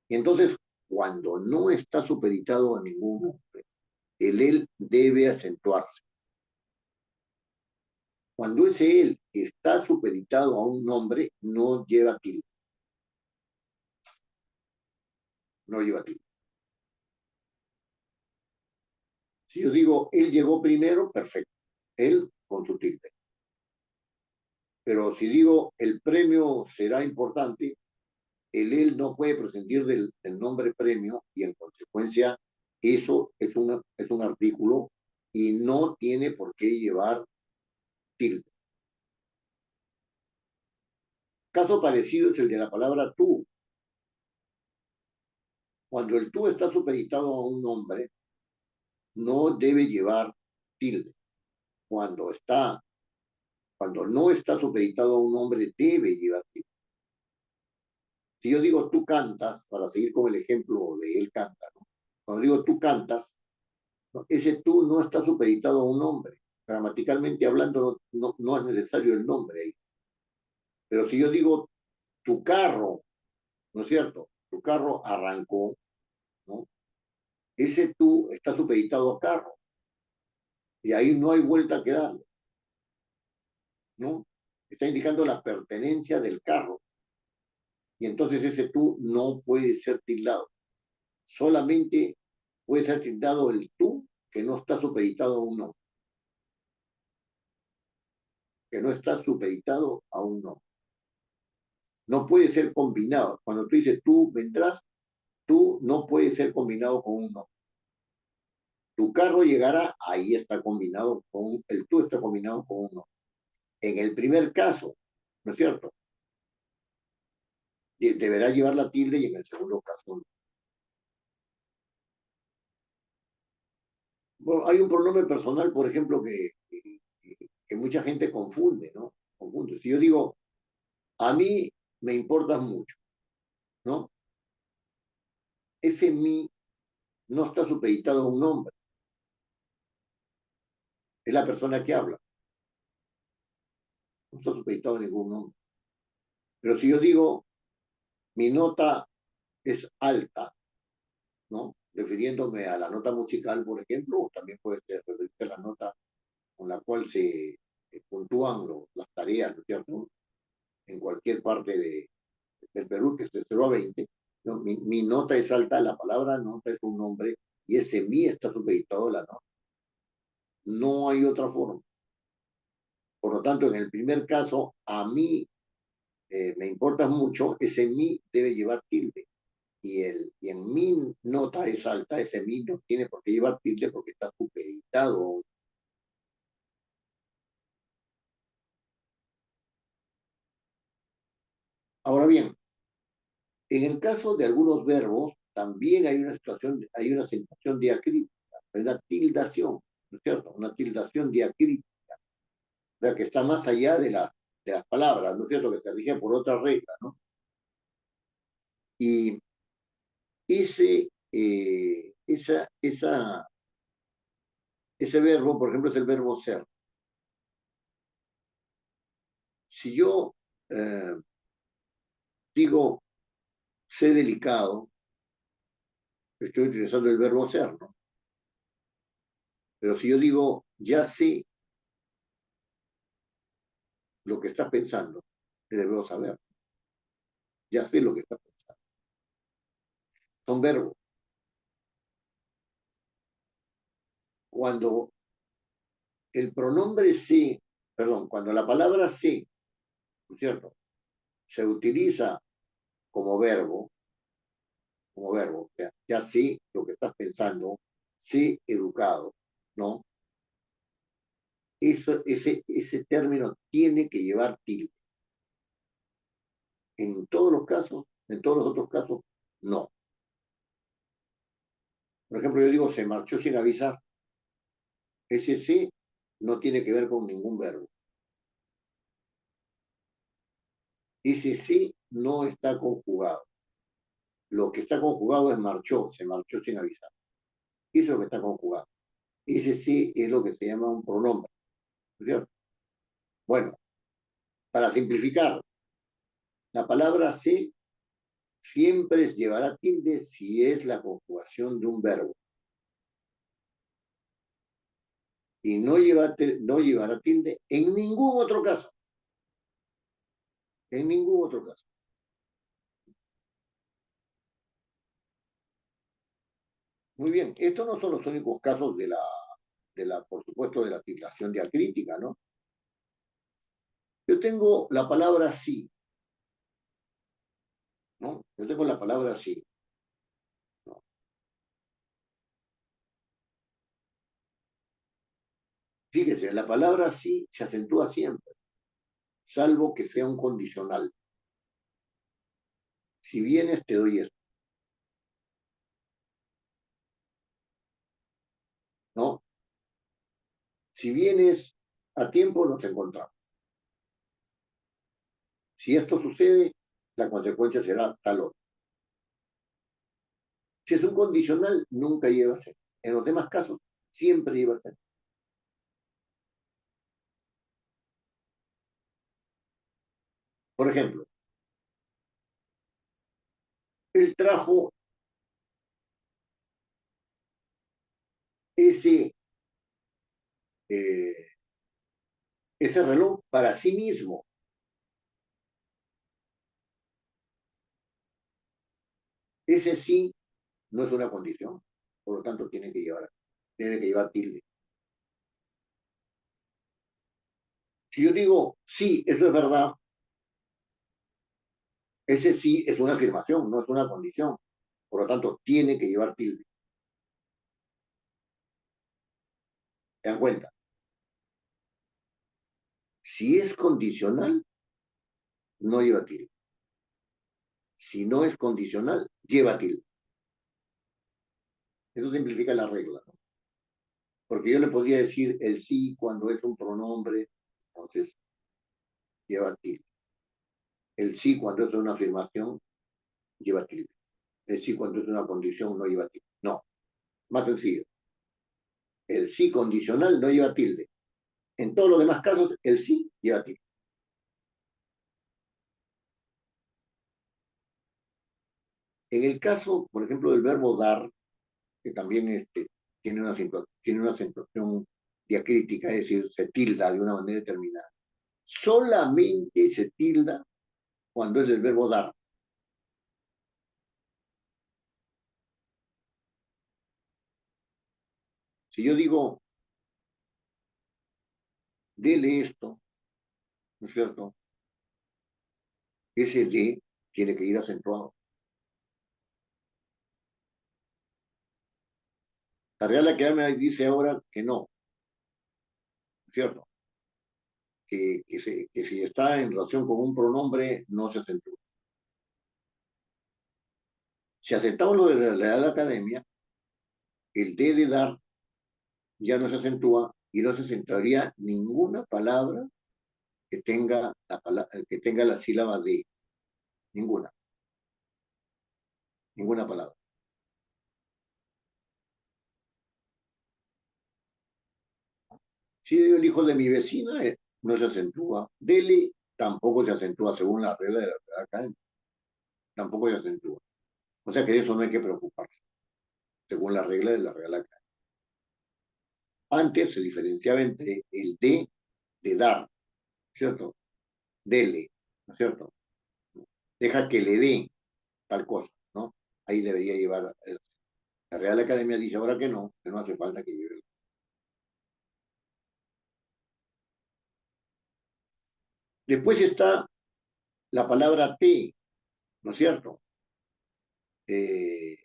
Y entonces, cuando no está supeditado a ningún nombre, el él debe acentuarse. Cuando ese él está supeditado a un nombre, no lleva tilde. No lleva tilde. Si yo digo él llegó primero, perfecto. Él con su tilde. Pero si digo el premio será importante, el él no puede prescindir del nombre premio y en consecuencia eso es un artículo y no tiene por qué llevar tilde. Caso parecido es el de la palabra tú. Cuando el tú está supeditado a un nombre, no debe llevar tilde. Cuando está, cuando no está supeditado a un nombre, debe llevar tilde. Si yo digo tú cantas, para seguir con el ejemplo de él canta, ¿no? Cuando digo tú cantas, ¿no?, ese tú no está supeditado a un nombre. Gramaticalmente hablando, no es necesario el nombre ahí. Pero si yo digo tu carro, ¿no es cierto? Tu carro arrancó, ¿no? Ese tú está supeditado a carro. Y ahí no hay vuelta que darle, ¿no? Está indicando la pertenencia del carro. Y entonces ese tú no puede ser tildado. Solamente puede ser tildado el tú que no está supeditado a un nombre. Que no está supeditado a un nombre. No puede ser combinado. Cuando tú dices tú vendrás, tú no puede ser combinado con un nombre. Tu carro llegará, ahí está combinado con, el tú está combinado con un nombre. En el primer caso, ¿no es cierto?, deberá llevar la tilde y en el segundo caso no. Bueno, hay un pronombre personal, por ejemplo, que mucha gente confunde, ¿no? Confunde. Si yo digo, a mí me importas mucho, ¿no? Ese mí no está supeditado a un nombre, es la persona que habla, no está supeditado a ningún nombre. Pero si yo digo, mi nota es alta, ¿no? Refiriéndome a la nota musical, por ejemplo, o también puede ser referirse a la nota con la cual se puntúan las tareas, ¿no es cierto? En cualquier parte del Perú, que es de 0 a 20. No, mi nota es alta, la palabra nota es un nombre y ese mi está supeditado a la nota. No hay otra forma. Por lo tanto, en el primer caso, a mí me importa mucho, ese mi debe llevar tilde. Y en mi nota es alta, ese mi no tiene por qué llevar tilde porque está supeditado. Ahora bien, en el caso de algunos verbos, también hay una acentuación diacrítica, hay una tildación, ¿no es cierto? Una tildación diacrítica, o sea, que está más allá de las palabras, ¿no es cierto? Que se rige por otra regla, ¿no? Y ese verbo, por ejemplo, es el verbo ser. Si yo eh, digo sé delicado, estoy utilizando el verbo ser, ¿no? Pero si yo digo ya sé lo que estás pensando, te debo saber, ya sé lo que estás pensando. Son verbos. Cuando el pronombre sí, perdón, cuando la palabra sí, ¿no es cierto? Se utiliza como verbo, ya sé lo que estás pensando, sé educado, ¿no? Ese término tiene que llevar tilde. En todos los casos, en todos los otros casos, no. Por ejemplo, yo digo, se marchó sin avisar. Ese sí no tiene que ver con ningún verbo. Ese sí no está conjugado. Lo que está conjugado es marchó, se marchó sin avisar. Eso es lo que está conjugado. Ese sí es lo que se llama un pronombre, ¿cierto? Bueno, para simplificar, la palabra sí siempre llevará tilde si es la conjugación de un verbo. Y no llevará tilde en ningún otro caso. En ningún otro caso. Muy bien, estos no son los únicos casos por supuesto, de la tildación diacrítica, ¿no? Yo tengo la palabra sí, ¿no? Yo tengo la palabra sí, ¿no? Fíjese, la palabra sí se acentúa siempre, salvo que sea un condicional. Si vienes, te doy esto, ¿no? Si vienes a tiempo, nos encontramos. Si esto sucede, la consecuencia será tal otro. Si es un condicional, nunca lleva a ser. En los demás casos, siempre lleva a ser. Por ejemplo, él trajo ese, eh, ese reloj para sí mismo. Ese sí no es una condición, por lo tanto tiene que llevar tilde. Si yo digo, sí, eso es verdad, ese sí es una afirmación, no es una condición. Por lo tanto, tiene que llevar tilde. ¿Te dan cuenta? Si es condicional, no lleva tilde. Si no es condicional, lleva tilde. Eso simplifica la regla, ¿no? Porque yo le podría decir el sí cuando es un pronombre, entonces lleva tilde. El sí cuando es una afirmación, lleva tilde. El sí cuando es una condición, no lleva tilde. No, más sencillo. El sí condicional no lleva tilde. En todos los demás casos, el sí lleva tilde. En el caso, por ejemplo, del verbo dar, que también tiene una acentuación diacrítica, es decir, se tilda de una manera determinada. Solamente se tilda cuando es el verbo dar. Si yo digo, dele esto, ¿no es cierto? Ese de tiene que ir acentuado. La Real Academia dice ahora que no, ¿no es cierto? Que si está en relación con un pronombre, no se acentúa. Si aceptamos lo de la Real Academia, el de dar ya no se acentúa y no se acentuaría ninguna palabra que tenga la sílaba de. Ninguna, ninguna palabra. Si yo el hijo de mi vecina, no se acentúa. Dele tampoco se acentúa según la regla de la Real Academia. Tampoco se acentúa. O sea que de eso no hay que preocuparse, según la regla de la Real Academia. Antes se diferenciaba entre el de dar, ¿cierto? Dele, ¿no es cierto? Deja que le dé tal cosa, ¿no? Ahí debería llevar. La Real Academia dice ahora que no hace falta que lleve. Después está la palabra te, ¿no es cierto? Eh,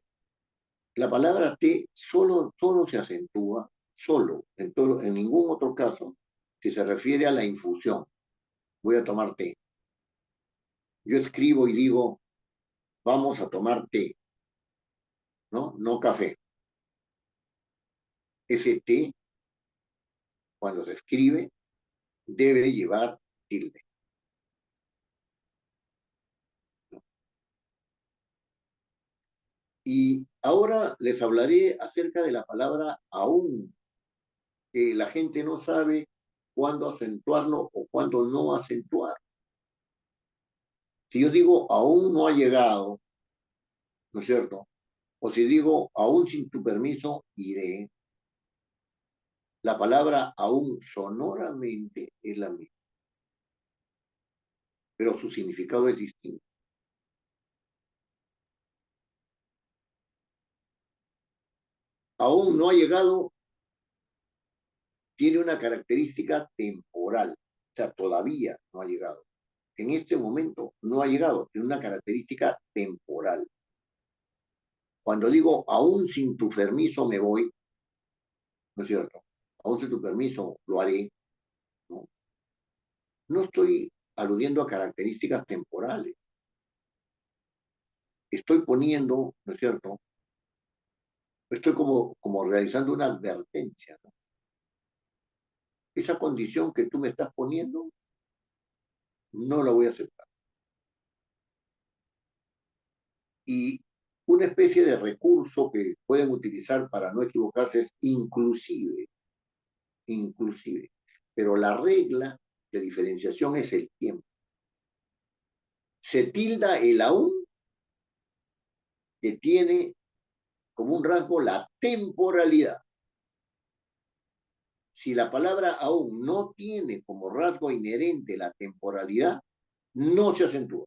la palabra te solo se acentúa, solo, en ningún otro caso, si se refiere a la infusión. Voy a tomar té. Yo escribo y digo, vamos a tomar té, ¿no? No café. Ese té, cuando se escribe, debe llevar tilde, ¿no? Y ahora les hablaré acerca de la palabra aún, que la gente no sabe cuándo acentuarlo o cuándo no acentuar. Si yo digo aún no ha llegado, ¿no es cierto? O si digo aún sin tu permiso iré, la palabra aún sonoramente es la misma, pero su significado es distinto. Aún no ha llegado tiene una característica temporal, o sea, todavía no ha llegado. En este momento no ha llegado, tiene una característica temporal. Cuando digo aún sin tu permiso me voy, ¿no es cierto? Aún sin tu permiso lo haré, ¿no? No estoy aludiendo a características temporales. Estoy poniendo, ¿no es cierto? Estoy como realizando una advertencia, ¿no? Esa condición que tú me estás poniendo, no la voy a aceptar. Y una especie de recurso que pueden utilizar para no equivocarse es inclusive, inclusive. Pero la regla de diferenciación es el tiempo. Se tilda el aún que tiene como un rasgo la temporalidad. Si la palabra aún no tiene como rasgo inherente la temporalidad, no se acentúa.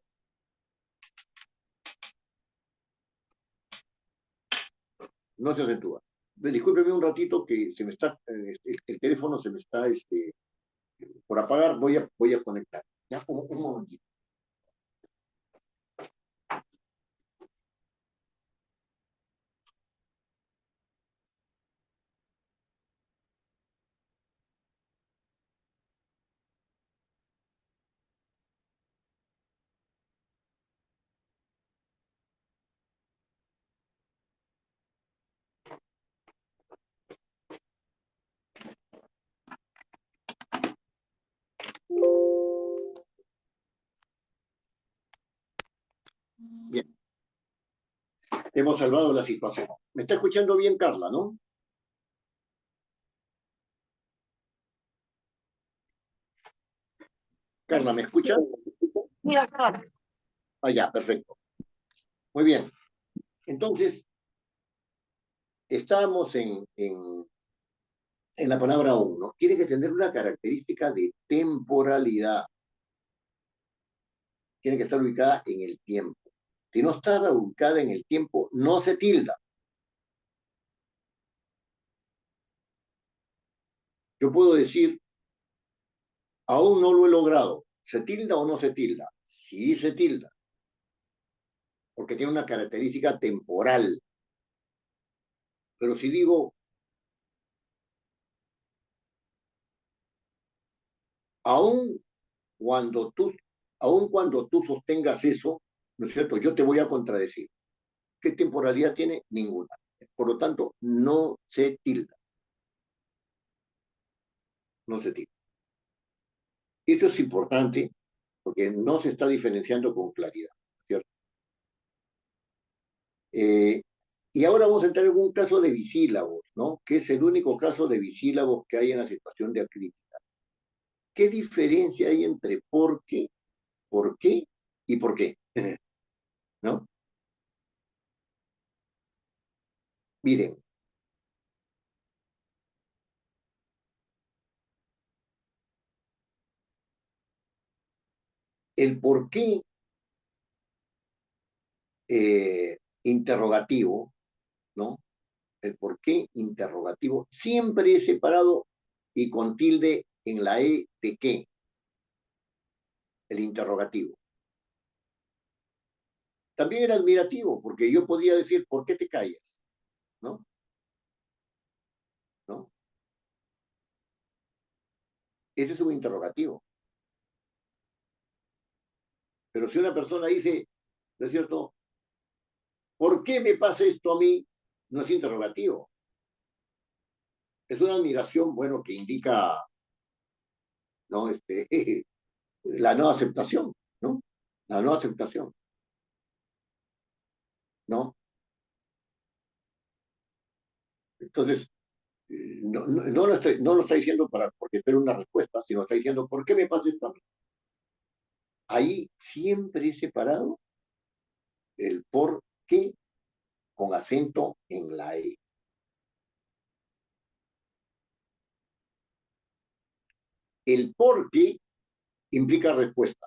No se acentúa. Discúlpeme un ratito que se me está, el teléfono se me está por apagar, voy a conectar. Ya, un momentito. Bien, hemos salvado la situación. ¿Me está escuchando bien, Carla, no? Carla, ¿me escucha? Mira, claro. Ah, ya, perfecto. Muy bien. Entonces, Estábamos en la palabra aún, ¿no? Tiene que tener una característica de temporalidad, tiene que estar ubicada en el tiempo. Si no está ubicada en el tiempo, no se tilda. Yo puedo decir, aún no lo he logrado. ¿Se tilda o no se tilda? Sí se tilda, porque tiene una característica temporal. Pero si digo, aún cuando tú, aún cuando tú sostengas eso, ¿no es cierto? Yo te voy a contradecir. ¿Qué temporalidad tiene? Ninguna. Por lo tanto, no se tilda, no se tilda. Esto es importante porque no se está diferenciando con claridad, ¿cierto? Eh, y ahora vamos a entrar en un caso de bisílabos, ¿no? Que es el único caso de bisílabos que hay en la situación de acrítica. ¿Qué diferencia hay entre por qué y por qué? ¿No? Miren, el por qué interrogativo, ¿no? El por qué interrogativo siempre es separado y con tilde en la E de qué, el interrogativo. También era admirativo, porque yo podía decir, ¿por qué te callas? ¿No? ¿No? Ese es un interrogativo. Pero si una persona dice, ¿no es cierto? ¿Por qué me pasa esto a mí? No es interrogativo. Es una admiración, bueno, que indica, ¿no? La no aceptación, ¿no? La no aceptación, ¿no? Entonces, no lo está diciendo porque espera una respuesta, sino está diciendo, ¿por qué me pasa esto a mí? Ahí siempre he separado el por qué con acento en la E. El por qué implica respuesta.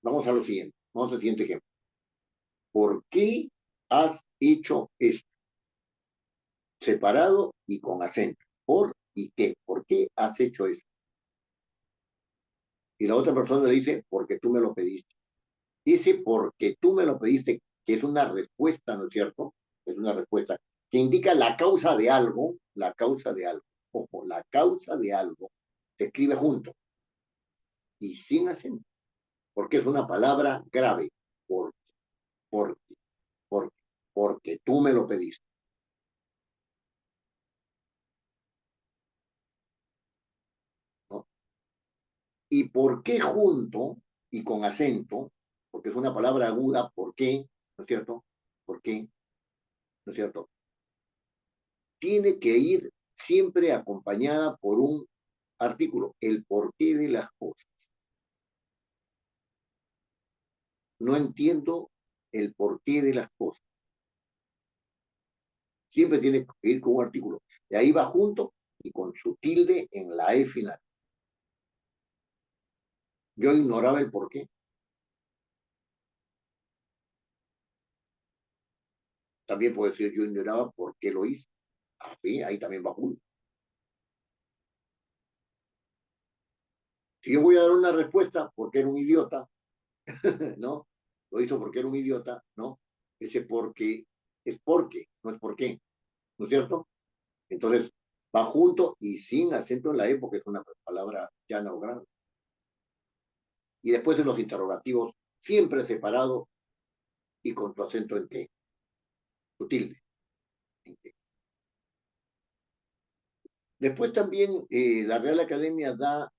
Vamos a lo siguiente, vamos al siguiente ejemplo. ¿Por qué has hecho esto? Separado y con acento. ¿Por y qué? ¿Por qué has hecho eso? Y la otra persona le dice, porque tú me lo pediste. Ese porque tú me lo pediste, que es una respuesta, ¿no es cierto? Es una respuesta que indica la causa de algo. Ojo, la causa de algo se escribe junto y sin acento, porque es una palabra grave. Por, por, por, porque tú me lo pediste, ¿no? Y por qué junto y con acento, porque es una palabra aguda, ¿por qué? ¿No es cierto? ¿Por qué? ¿No es cierto? Tiene que ir siempre acompañada por un artículo, el porqué de las cosas. No entiendo el porqué de las cosas. Siempre tiene que ir con un artículo. Y ahí va junto y con su tilde en la E final. Yo ignoraba el porqué. También puedo decir yo ignoraba por qué lo hice. Ah, sí, ahí también va junto. Si yo voy a dar una respuesta porque era un idiota, ¿no? Lo hizo porque era un idiota, ¿no? Ese porque es porque, no es por qué, ¿no es cierto? Entonces, va junto y sin acento en la E porque es una palabra llana o grave. Y después en los interrogativos, siempre separado y con tu acento en qué, tu tilde. En qué. Después también la Real Academia da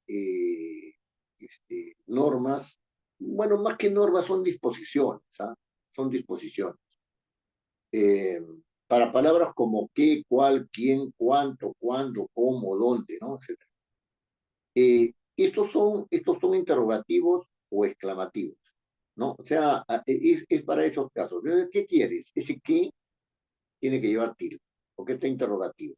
normas, bueno, más que normas son disposiciones, ¿ah? Son disposiciones. Eh, para palabras como qué, cuál, quién, cuánto, cuándo, cómo, dónde, ¿no? Etcétera. Estos son interrogativos o exclamativos, ¿no? O sea, es para esos casos. ¿Qué quieres? Ese qué tiene que llevar tilde, porque está interrogativo.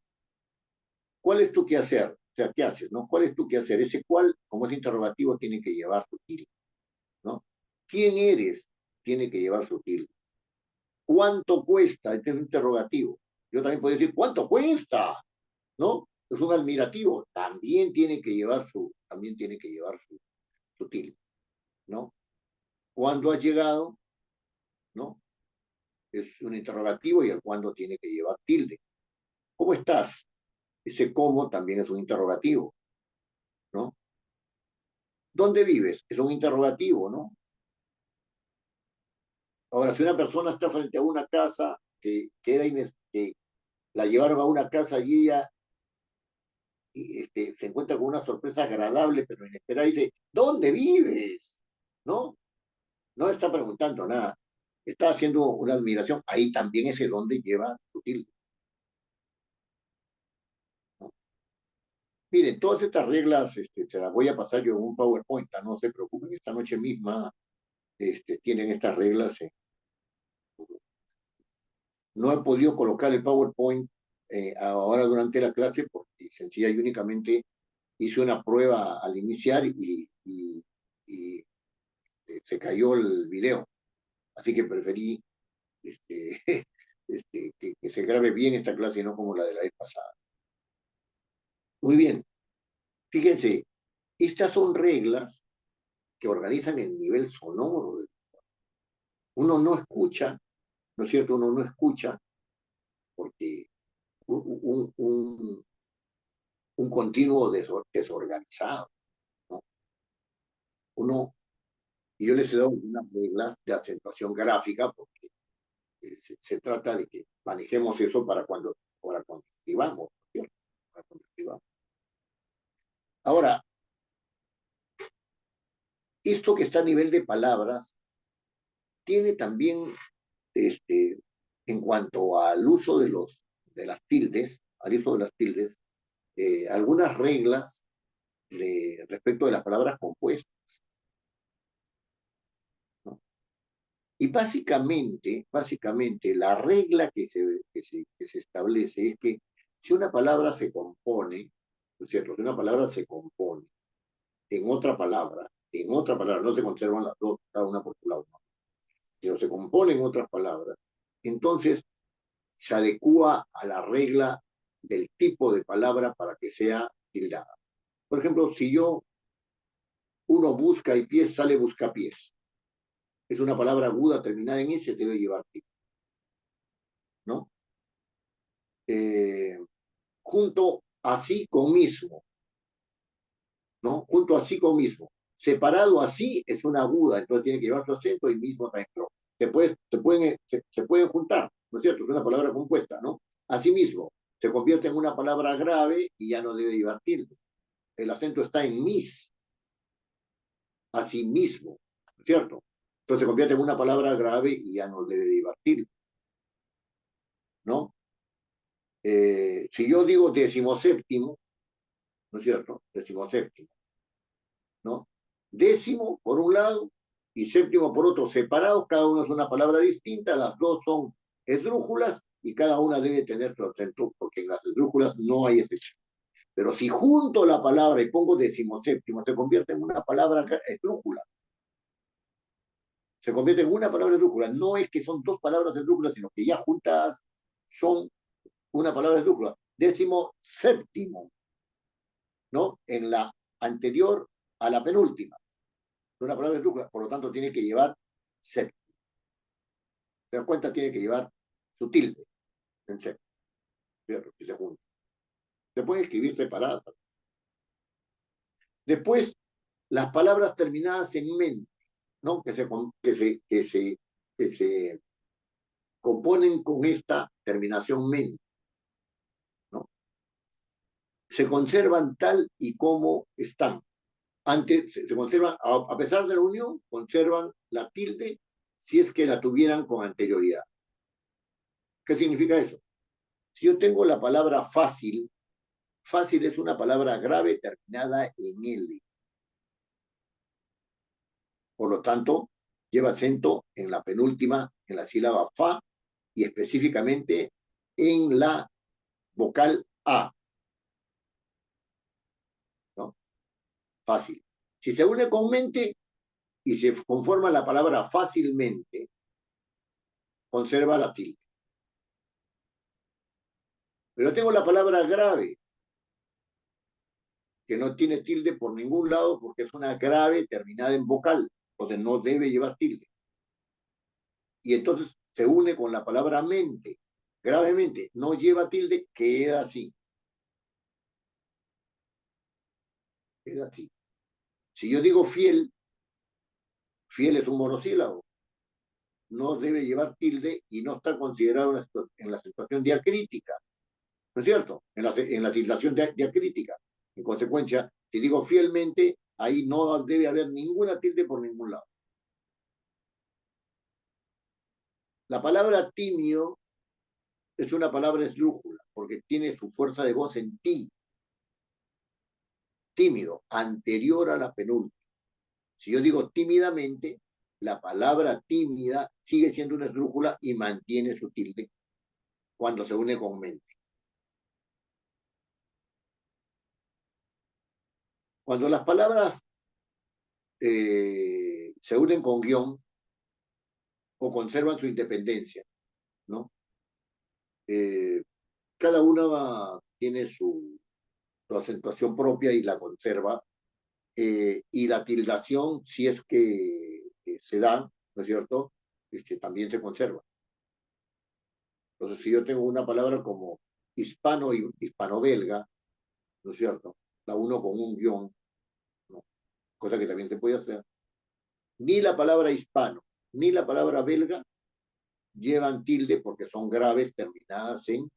¿Cuál es tu quehacer? O sea, ¿qué haces, no? ¿Cuál es tu quehacer? Ese cuál, como es interrogativo, tiene que llevar su tilde, ¿no? ¿Quién eres? Tiene que llevar su tilde. ¿Cuánto cuesta? Este es un interrogativo. Yo también puedo decir, ¿cuánto cuesta? ¿No? Es un admirativo. También tiene que llevar su tilde, ¿no? ¿Cuándo has llegado? ¿No? Es un interrogativo y el cuándo tiene que llevar tilde. ¿Cómo estás? Ese cómo también es un interrogativo, ¿no? ¿Dónde vives? Es un interrogativo, ¿no? Ahora, si una persona está frente a una casa que la llevaron a una casa y ella se encuentra con una sorpresa agradable pero inesperada, dice, ¿dónde vives? ¿No? No está preguntando nada. Está haciendo una admiración. Ahí también ese dónde lleva su tilde, ¿no? Miren, todas estas reglas se las voy a pasar yo en un PowerPoint, no se preocupen, esta noche misma tienen estas reglas. No he podido colocar el PowerPoint ahora durante la clase porque sencilla y únicamente hice una prueba al iniciar y se cayó el video. Así que preferí este, que se grabe bien esta clase y no como la de la vez pasada. Muy bien, fíjense, estas son reglas que organizan el nivel sonoro. Uno no escucha, ¿no es cierto? Uno no escucha porque un continuo desorganizado, ¿no? Uno, y yo les he dado unas reglas de acentuación gráfica porque se trata de que manejemos eso para cuando escribamos, ¿cierto? Para cuando escribamos. Ahora, esto que está a nivel de palabras tiene también, en cuanto al uso de las tildes, al uso de las tildes, algunas reglas respecto de las palabras compuestas, ¿no? Y básicamente, la regla que se establece es que si una palabra se compone, ¿no es cierto? Si una palabra se compone en otra palabra, no se conservan las dos, cada una por su lado, ¿no? Sino se compone en otras palabras, entonces se adecúa a la regla del tipo de palabra para que sea tildada. Por ejemplo, si uno busca y pies, sale busca pies. Es una palabra aguda terminada en S, debe llevar tilde, ¿no? Eh, junto así con mismo, ¿no? Junto así con mismo. Separado así es una aguda, entonces tiene que llevar su acento y mismo también. Se pueden juntar, ¿no es cierto? Es una palabra compuesta, ¿no? Asimismo, se convierte en una palabra grave y ya no debe llevar tilde. El acento está en mis, asimismo, ¿no es cierto? Entonces se convierte en una palabra grave y ya no debe llevar tilde, ¿no? Si yo digo decimoséptimo, ¿no es cierto? Decimoséptimo, ¿no? Décimo por un lado y séptimo por otro, separados, cada uno es una palabra distinta, las dos son esdrújulas y cada una debe tener su acento, porque en las esdrújulas no hay excepción. Pero si junto la palabra y pongo decimoséptimo, se convierte en una palabra esdrújula. Se convierte en una palabra esdrújula. No es que son dos palabras esdrújulas, sino que ya juntas son una palabra esdrújula. Decimoséptimo, ¿no? En la anterior a la penúltima. Una palabra esdrújula, por lo tanto tiene que llevar séptimo. ¿Se dan cuenta? Tiene que llevar su tilde en séptimo, ¿cierto? Si se junta. Se puede escribir separadas. Después, las palabras terminadas en mente, ¿no? Que se componen con esta terminación mente, ¿no? Se conservan tal y como están. Antes se conservan, a pesar de la unión, conservan la tilde si es que la tuvieran con anterioridad. ¿Qué significa eso? Si yo tengo la palabra fácil, fácil es una palabra grave terminada en L. Por lo tanto, lleva acento en la penúltima, en la sílaba fa, y específicamente en la vocal A, ¿no? Fácil. Si se une con mente y se conforma la palabra fácilmente, conserva la tilde. Pero tengo la palabra grave, que no tiene tilde por ningún lado porque es una grave terminada en vocal, entonces no debe llevar tilde. Y entonces se une con la palabra mente, gravemente, no lleva tilde, queda así. Queda así. Si yo digo fiel, fiel es un monosílabo, no debe llevar tilde y no está considerado en la situación diacrítica, ¿no es cierto? En la tildación diacrítica. En consecuencia, si digo fielmente, ahí no debe haber ninguna tilde por ningún lado. La palabra tímido es una palabra esdrújula, porque tiene su fuerza de voz en ti, tímido, anterior a la penúltima. Si yo digo tímidamente, la palabra tímida sigue siendo una esdrújula y mantiene su tilde cuando se une con mente. Cuando las palabras se unen con guión o conservan su independencia, ¿no? Eh, cada una tiene su acentuación propia y la conserva, y la tildación, si es que se da, ¿no es cierto? También se conserva. Entonces, si yo tengo una palabra como hispano y hispano-belga, ¿no es cierto? La uno con un guión, ¿no? Cosa que también se puede hacer. Ni la palabra hispano, ni la palabra belga llevan tilde porque son graves terminadas en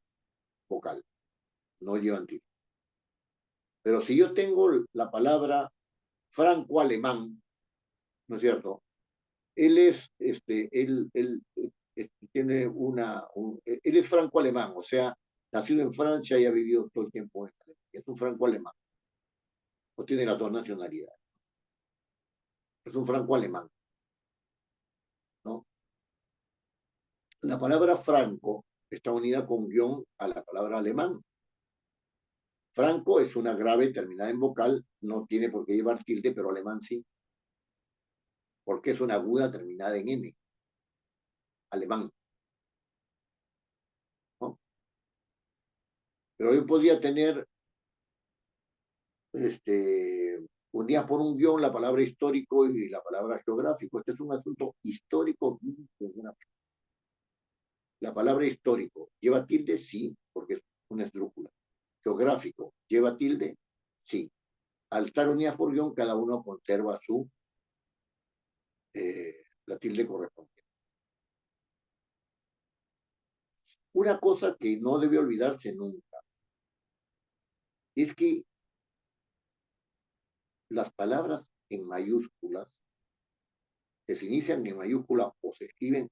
vocal, no llevan tilde. Pero si yo tengo la palabra franco-alemán, ¿no es cierto? Él es, tiene él es franco-alemán, o sea, nacido en Francia y ha vivido todo el tiempo en Alemania. Es un franco-alemán, o tiene las dos nacionalidades. Es un franco-alemán, ¿no? La palabra franco está unida con guión a la palabra alemán. Franco es una grave terminada en vocal, no tiene por qué llevar tilde, pero alemán sí, porque es una aguda terminada en N, alemán, ¿no? Pero yo podría tener, unía por un guión la palabra histórico y la palabra geográfico. Este es un asunto histórico. La palabra histórico lleva tilde, sí, porque es una esdrújula. Geográfico lleva tilde, sí. Al estar unidas por guión, cada uno conserva la tilde correspondiente. Una cosa que no debe olvidarse nunca es que las palabras en mayúsculas, que se inician en mayúscula o se escriben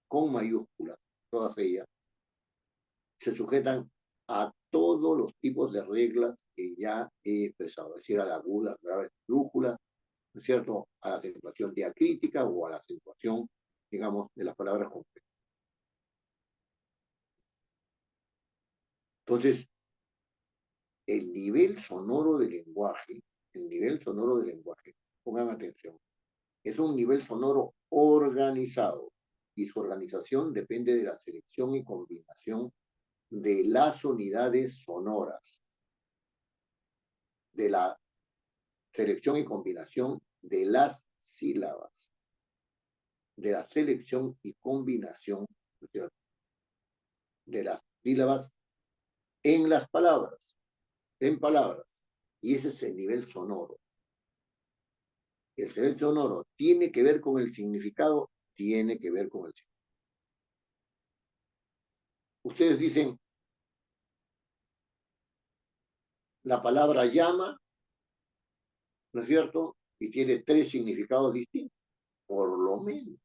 con mayúsculas, todas ellas, se sujetan a todos los tipos de reglas que ya he expresado, es decir, a la aguda, grave, esdrújula, ¿no es cierto?, a la acentuación diacrítica o a la acentuación, digamos, de las palabras complejas. Entonces, el nivel sonoro del lenguaje, el nivel sonoro del lenguaje, pongan atención, es un nivel sonoro organizado y su organización depende de la selección y combinación de las unidades sonoras, de la selección y combinación de las sílabas, de la selección y combinación de las sílabas en las palabras, en palabras. Y ese es el nivel sonoro. El nivel sonoro tiene que ver con el significado, tiene que ver con el significado. Ustedes dicen la palabra llama, ¿no es cierto? Y tiene tres significados distintos, por lo menos.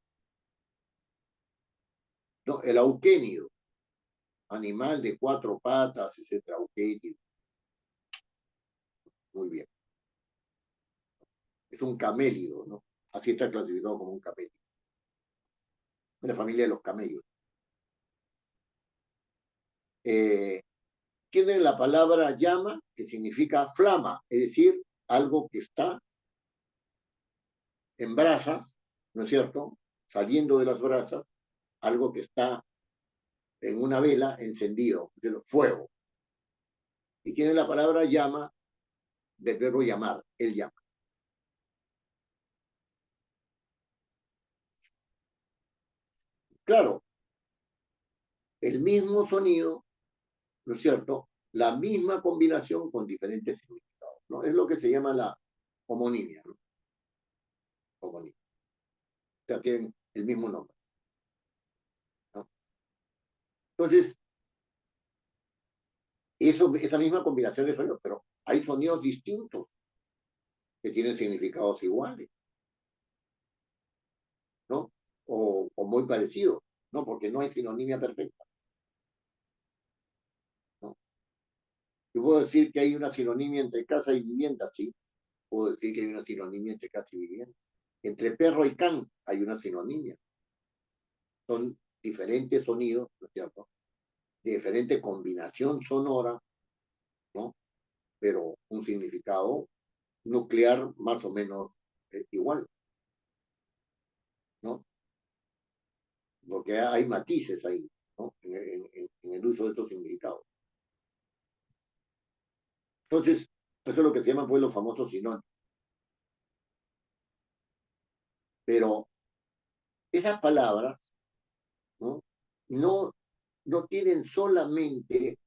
No, el auquénido, animal de cuatro patas, etcétera, auquénido. Muy bien. Es un camélido, ¿no? Así está clasificado como un camélido. Es la familia de los camellos. Tienen la palabra llama, que significa flama, es decir, algo que está en brasas, ¿no es cierto? Saliendo de las brasas, algo que está en una vela encendido, fuego. Y tiene la palabra llama del verbo llamar, él llama. Claro, el mismo sonido, ¿no es cierto? La misma combinación con diferentes significados, ¿no? Es lo que se llama la homonimia, ¿no? Homonimia. O sea, tienen el mismo nombre, ¿no? Entonces, esa misma combinación de sonidos, pero hay sonidos distintos que tienen significados iguales, ¿no? O muy parecidos, ¿no? Porque no hay sinonimia perfecta, ¿no? Yo puedo decir que hay una sinonimia entre casa y vivienda, sí. Puedo decir que hay una sinonimia entre casa y vivienda. Entre perro y can hay una sinonimia. Son diferentes sonidos, ¿no es cierto? De diferente combinación sonora, ¿no? Pero un significado nuclear más o menos igual, ¿no? Porque hay matices ahí, ¿no? En el uso de estos significados. Entonces, eso es lo que se llaman pues los famosos sinónimos. Pero esas palabras, ¿no? No, no tienen solamente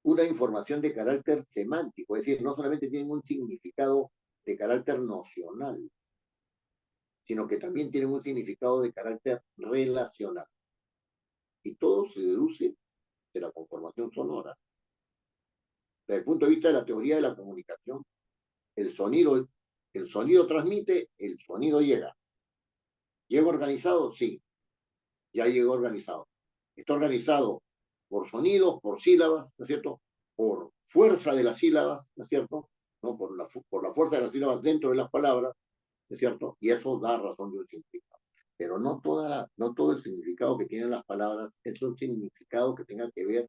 una información de carácter semántico, es decir, no solamente tienen un significado de carácter nocional, sino que también tienen un significado de carácter relacional. Y todo se deduce de la conformación sonora. Desde el punto de vista de la teoría de la comunicación, el sonido, el sonido transmite, el sonido llega. ¿Llega organizado? Sí, ya llegó organizado. Está organizado por sonidos, por sílabas, ¿no es cierto? Por fuerza de las sílabas, ¿no es cierto? ¿No? Por la fuerza de las sílabas dentro de las palabras, ¿no es cierto? Y eso da razón de un significado. Pero no todo el significado que tienen las palabras es un significado que tenga que ver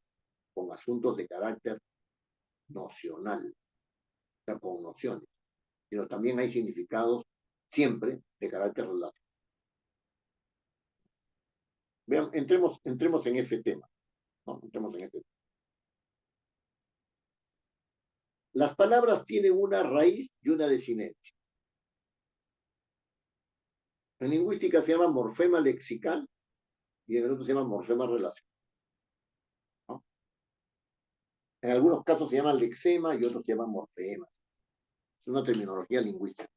con asuntos de carácter nocional, o sea, con nociones, sino también hay significados siempre de carácter relativo. Vean, entremos en ese tema, ¿no? Entremos en ese tema. Las palabras tienen una raíz y una desinencia. En lingüística se llama morfema lexical y en el otro se llama morfema relacional, ¿no? En algunos casos se llama lexema y otros se llaman morfema. Es una terminología lingüística.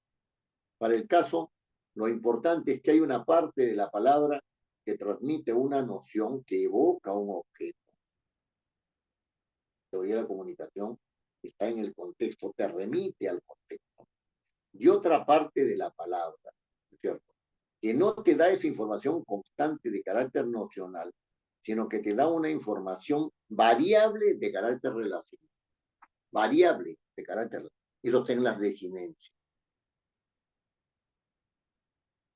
Para el caso, lo importante es que hay una parte de la palabra que transmite una noción que evoca un objeto. La teoría de la comunicación está en el contexto, te remite al contexto. Y otra parte de la palabra, ¿cierto? Que no te da esa información constante de carácter nocional, sino que te da una información variable de carácter relacional. Variable de carácter relacional. Eso está en las desinencias.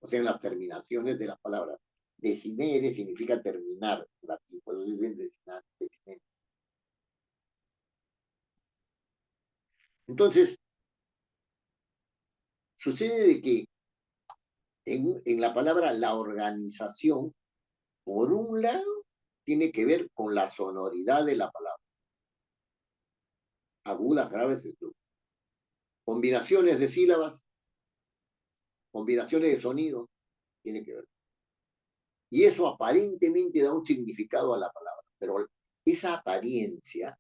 O sea, en las terminaciones de las palabras. Desinere significa terminar, latín, por eso dicen desinere. Entonces, sucede de que en la palabra la organización, por un lado, tiene que ver con la sonoridad de la palabra. Agudas, graves, etc. Combinaciones de sílabas, combinaciones de sonidos, tiene que ver. Y eso aparentemente da un significado a la palabra, pero esa apariencia,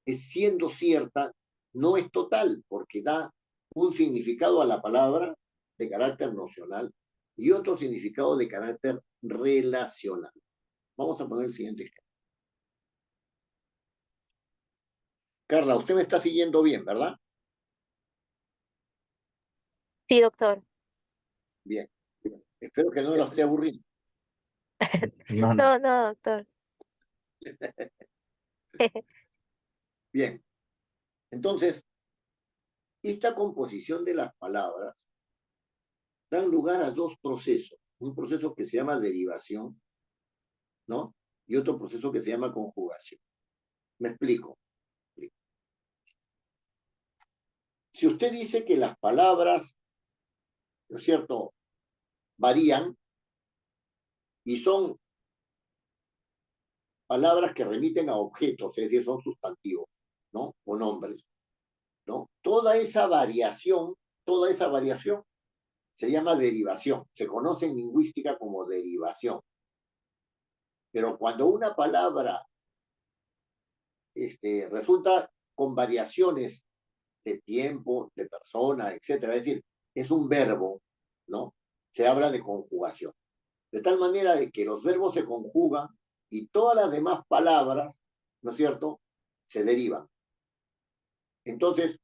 es siendo cierta, no es total, porque da un significado a la palabra de carácter nocional y otro significado de carácter relacional. Vamos a poner el siguiente ejemplo. Carla, usted me está siguiendo bien, ¿verdad? Sí, doctor. Bien. Espero que no la esté aburriendo. No, no. No, doctor. Bien. Entonces, esta composición de las palabras dan lugar a dos procesos. Un proceso que se llama derivación, ¿no? y otro proceso que se llama conjugación. Me explico. Si usted dice que las palabras, ¿no es cierto?, varían y son palabras que remiten a objetos, es decir, son sustantivos, ¿no? O nombres, ¿no? Toda esa variación se llama derivación, se conoce en lingüística como derivación. Pero cuando una palabra resulta con variaciones de tiempo, de persona, etcétera, es decir, es un verbo, ¿no? Se habla de conjugación. De tal manera de que los verbos se conjugan y todas las demás palabras, ¿no es cierto?, se derivan. Entonces,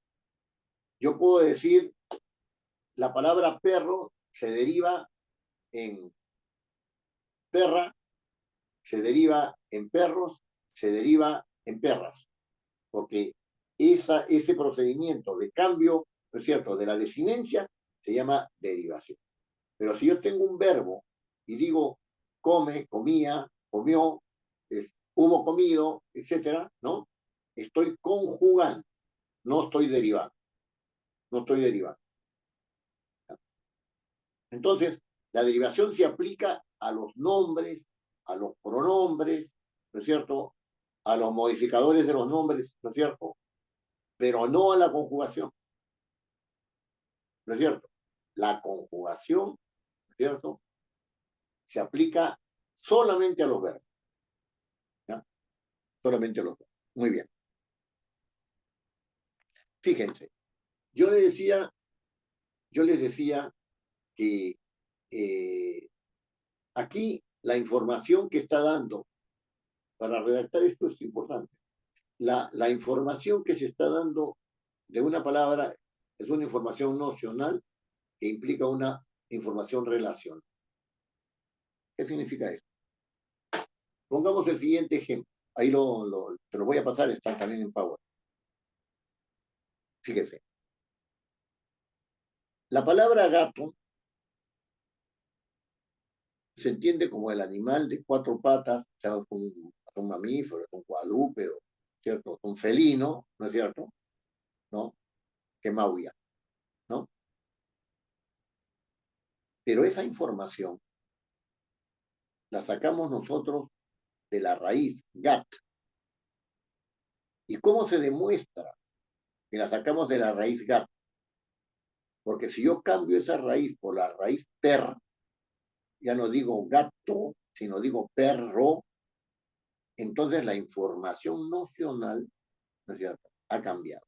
yo puedo decir, la palabra perro se deriva en perra, se deriva en perros, se deriva en perras, porque ese procedimiento de cambio, ¿no es cierto?, de la desinencia se llama derivación. Pero si yo tengo un verbo y digo come, comía, comió, hubo comido, etcétera, ¿no? Estoy conjugando, no estoy derivando, no estoy derivando. Entonces, la derivación se aplica a los nombres, a los pronombres, ¿no es cierto?, a los modificadores de los nombres, ¿no es cierto?, pero no a la conjugación, ¿no es cierto? La conjugación, ¿no es cierto?, se aplica solamente a los verbos, ¿ya? Solamente a los verbos. Muy bien. Fíjense, yo les decía que aquí la información que está dando para redactar esto es importante. La información que se está dando de una palabra es una información nocional que implica una información relacional. ¿Qué significa eso? Pongamos el siguiente ejemplo. Ahí te lo voy a pasar, está también en Power. Fíjese. La palabra gato se entiende como el animal de cuatro patas, o sea, un mamífero, un cuadrúpedo, ¿cierto? Un felino, ¿no es cierto?, ¿no?, que maulla, ¿no? Pero esa información la sacamos nosotros de la raíz gat. ¿Y cómo se demuestra que la sacamos de la raíz gat? Porque si yo cambio esa raíz por la raíz per, ya no digo gato, sino digo perro, entonces la información nocional, ¿no es cierto?, ha cambiado.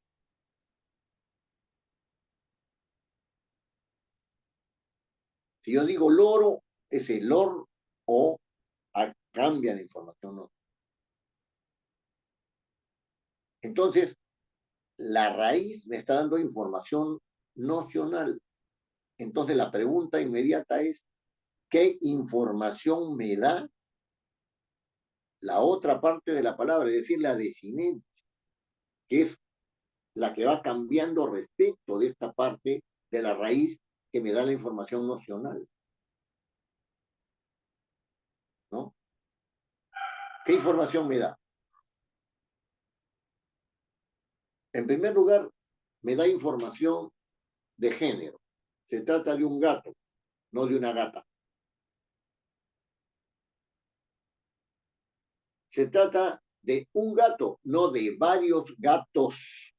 Si yo digo loro, ese lor o cambia la información nocional. Entonces, la raíz me está dando información nocional. Entonces, la pregunta inmediata es, ¿qué información me da la otra parte de la palabra? Es decir, la desinencia, que es la que va cambiando respecto de esta parte de la raíz que me da la información nocional, ¿no? ¿Qué información me da? En primer lugar, me da información de género. Se trata de un gato, no de una gata. Se trata de un gato, no de varios gatos,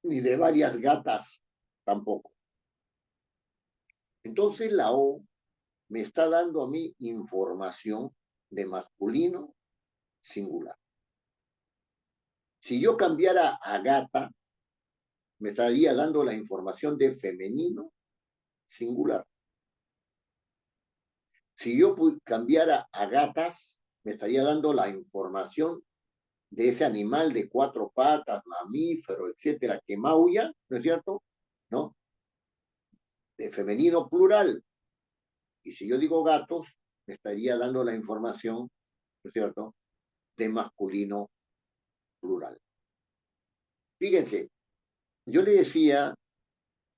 ni de varias gatas tampoco. Entonces la O me está dando a mí información de masculino singular. Si yo cambiara a gata, me estaría dando la información de femenino singular. Si yo cambiara a gatas, me estaría dando la información de ese animal de cuatro patas, mamífero, etcétera, que maulla, ¿no es cierto?, ¿no?, de femenino plural. Y si yo digo gatos, me estaría dando la información, ¿no es cierto?, de masculino plural. Fíjense, yo le decía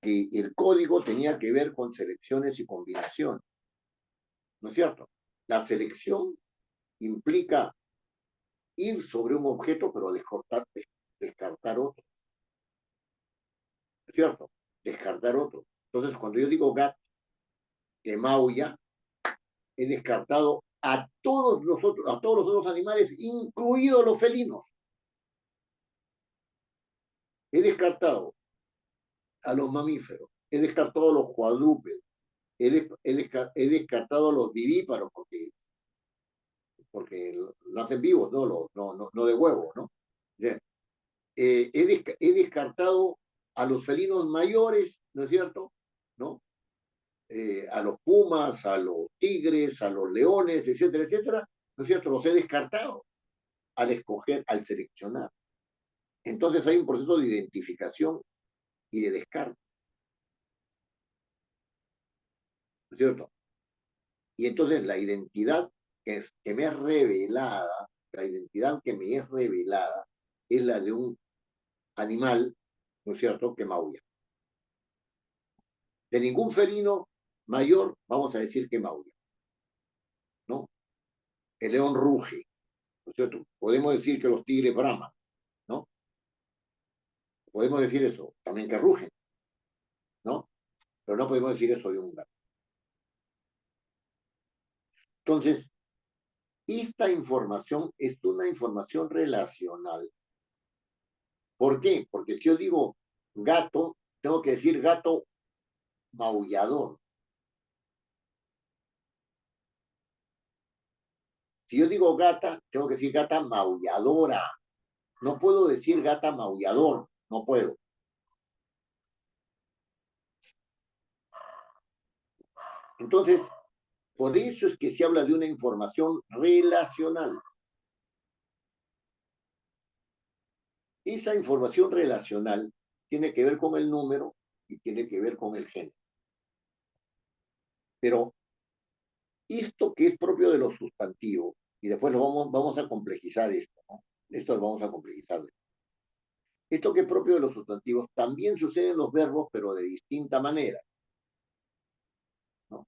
que el código tenía que ver con selecciones y combinaciones, ¿no es cierto? La selección implica ir sobre un objeto, pero descartar otro, ¿cierto? Descartar otro. Entonces, cuando yo digo gato que maulla, he descartado a todos los otros animales, incluidos los felinos. He descartado a los mamíferos, he descartado a los cuadrúpedos, he descartado a los vivíparos, porque nacen vivos, no de huevo, ¿no? He descartado a los felinos mayores, ¿no es cierto? ¿No? A los pumas, a los tigres, a los leones, etcétera, etcétera, ¿no es cierto? Los he descartado al escoger, al seleccionar. Entonces hay un proceso de identificación y de descarte, ¿no es cierto? Y entonces la identidad que me es revelada, la identidad que me es revelada es la de un animal, ¿no es cierto?, que maulla. De ningún felino mayor vamos a decir que maulla, ¿no? El león ruge, ¿no es cierto? Podemos decir que los tigres braman, ¿no? Podemos decir eso, también que rugen, ¿no? Pero no podemos decir eso de un gato. Entonces, esta información es una información relacional. ¿Por qué? Porque si yo digo gato, tengo que decir gato maullador. Si yo digo gata, tengo que decir gata maulladora. No puedo decir gata maullador, no puedo. Entonces, por eso es que se habla de una información relacional. Esa información relacional tiene que ver con el número y tiene que ver con el género. Pero esto que es propio de los sustantivos, y después vamos a complejizar esto, ¿no? Esto lo vamos a complejizar. Esto que es propio de los sustantivos también sucede en los verbos, pero de distinta manera, ¿no?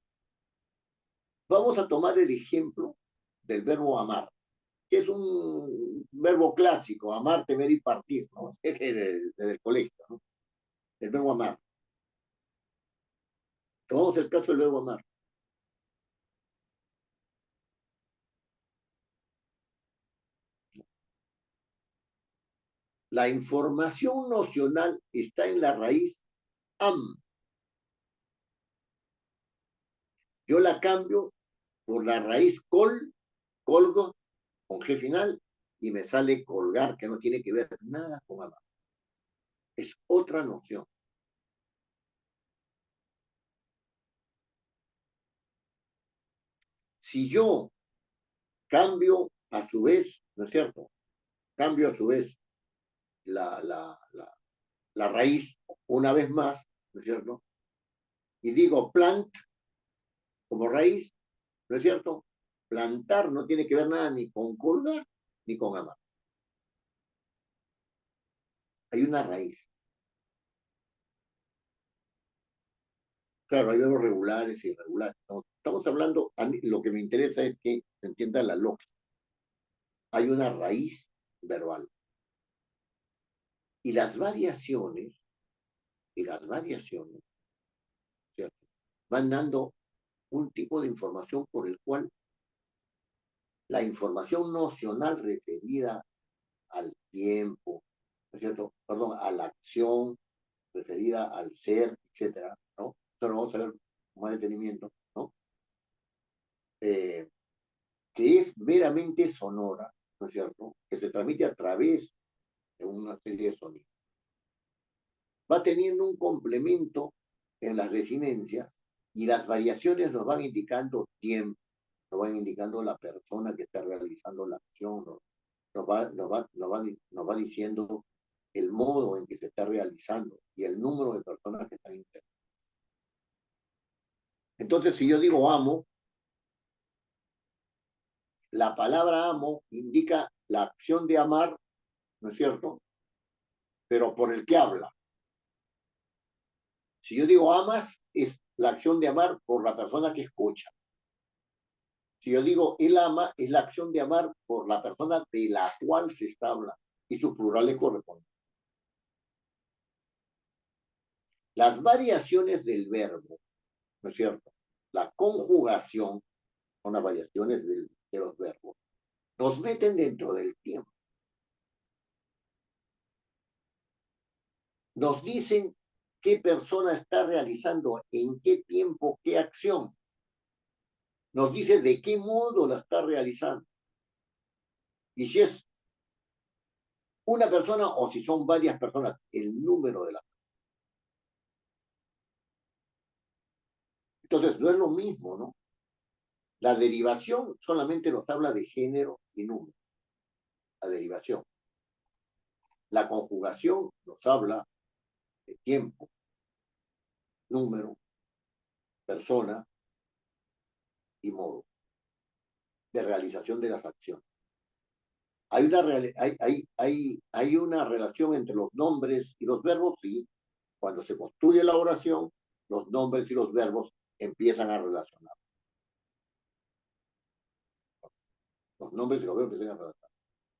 Vamos a tomar el ejemplo del verbo amar, que es un verbo clásico, amar, temer y partir, ¿no? Desde el colegio, ¿no? El verbo amar. Tomamos el caso del verbo amar. La información nocional está en la raíz am. Yo la cambio por la raíz colgo, con G final, y me sale colgar, que no tiene que ver nada con amar. Es otra noción. Si yo cambio a su vez, ¿no es cierto? Cambio a su vez la raíz una vez más, ¿no es cierto? Y digo plant como raíz, ¿no es cierto? Plantar no tiene que ver nada ni con colgar ni con amar. Hay una raíz. Claro, hay verbos regulares y irregulares. ¿No? Estamos hablando, a mí, lo que me interesa es que se entienda la lógica. Hay una raíz verbal. Y las variaciones, ¿cierto?, van dando un tipo de información por el cual la información nocional referida al tiempo, ¿no es cierto? Perdón, a la acción referida al ser, etcétera, ¿no? Esto lo vamos a ver con más detenimiento, ¿no? Que es meramente sonora, ¿no es cierto? Que se transmite a través de una serie de sonidos. Va teniendo un complemento en las desinencias y las variaciones nos van indicando tiempo, nos van indicando la persona que está realizando la acción, nos va diciendo el modo en que se está realizando y el número de personas que están interesadas. Entonces, si yo digo amo, la palabra amo indica la acción de amar, ¿no es cierto? Pero por el que habla. Si yo digo amas, es la acción de amar por la persona que escucha. Si yo digo él ama, es la acción de amar por la persona de la cual se está hablando. Y sus plurales corresponden. Las variaciones del verbo, ¿no es cierto? La conjugación son las variaciones de los verbos. Nos meten dentro del tiempo. Nos dicen qué persona está realizando en qué tiempo qué acción. Nos dice de qué modo la está realizando. Y si es una persona o si son varias personas, el número de las. Entonces, no es lo mismo, ¿no? La derivación solamente nos habla de género y número. La derivación. La conjugación nos habla de tiempo, número, persona y modo de realización de las acciones. Hay una relación entre los nombres y los verbos, sí. Cuando se construye la oración, los nombres y los verbos empiezan a relacionar. Los nombres y los verbos empiezan a relacionar.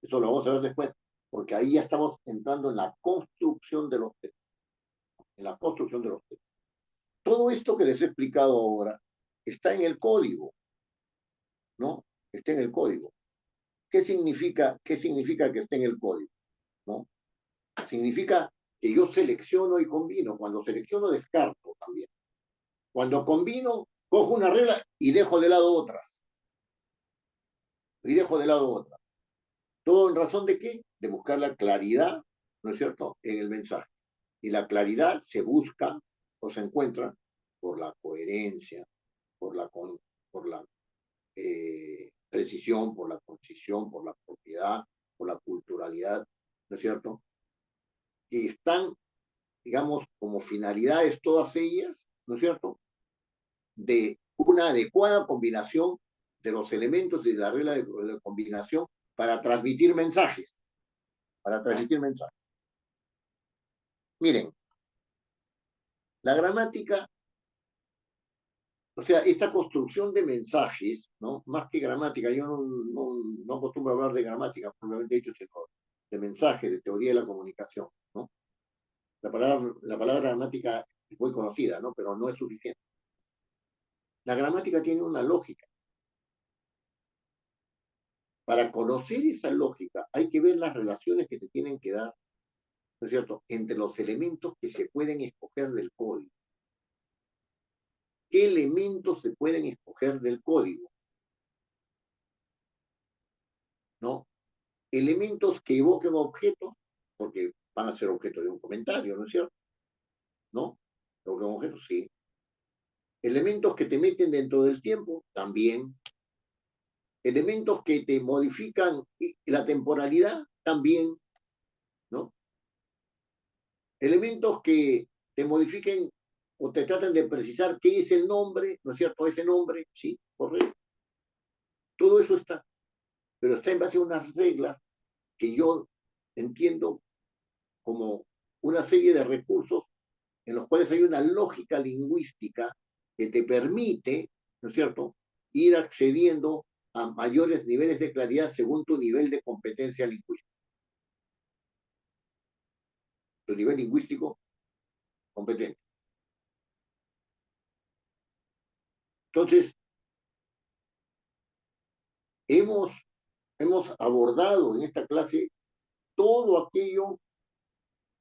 Eso lo vamos a ver después, porque ahí ya estamos entrando en la construcción de los textos. En la construcción de los textos. Todo esto que les he explicado ahora está en el código, ¿no? Está en el código. ¿Qué significa que esté en el código? ¿No? Significa que yo selecciono y combino. Cuando selecciono, descarto también. Cuando combino, cojo una regla y dejo de lado otras. ¿Todo en razón de qué? De buscar la claridad, ¿no es cierto?, en el mensaje. Y la claridad se busca o se encuentra por la coherencia, por la precisión, por la concisión, por la propiedad, por la culturalidad, ¿no es cierto? Que están, digamos, como finalidades todas ellas, ¿no es cierto?, de una adecuada combinación de los elementos y de la regla de combinación para transmitir mensajes. Miren, la gramática, o sea, esta construcción de mensajes, ¿no? Más que gramática, yo no acostumbro a hablar de gramática, probablemente dicho, sino de mensajes, de teoría de la comunicación, ¿no? La palabra gramática es muy conocida, ¿no? Pero no es suficiente. La gramática tiene una lógica. Para conocer esa lógica hay que ver las relaciones que se tienen que dar, ¿no es cierto?, entre los elementos que se pueden escoger del código. ¿Qué elementos se pueden escoger del código? ¿No? Elementos que evoquen objetos, porque van a ser objeto de un comentario, ¿no es cierto? ¿No? Evoquen objetos, sí. Elementos que te meten dentro del tiempo, también. Elementos que te modifican la temporalidad, también, ¿no? Elementos que te modifiquen o te tratan de precisar qué es el nombre, ¿no es cierto? Ese nombre, sí, correcto. Todo eso está, pero está en base a unas reglas que yo entiendo como una serie de recursos en los cuales hay una lógica lingüística que te permite, ¿no es cierto?, ir accediendo a mayores niveles de claridad según tu nivel de competencia lingüística. Tu nivel lingüístico competente. Entonces, hemos abordado en esta clase todo aquello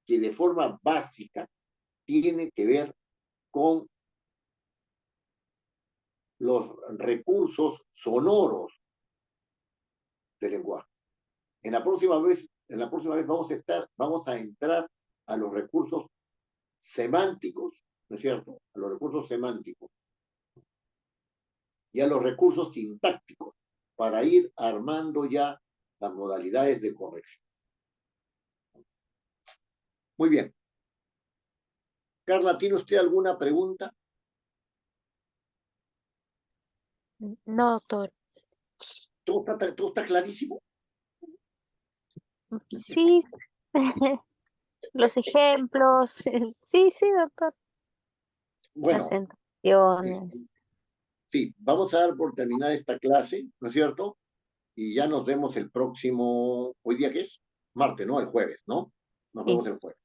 que de forma básica tiene que ver con los recursos sonoros del lenguaje. En la próxima vez vamos a entrar a los recursos semánticos, ¿no es cierto?, a los recursos semánticos y a los recursos sintácticos para ir armando ya las modalidades de corrección. Muy bien. Carla, ¿tiene usted alguna pregunta? No, doctor. ¿Todo está clarísimo? Sí, los ejemplos. Sí, sí, doctor. Bueno, Presentaciones. sí, vamos a dar por terminar esta clase, ¿no es cierto? Y ya nos vemos el próximo, ¿hoy día qué es? Martes, ¿no? El jueves, ¿no? Nos Sí. vemos el jueves,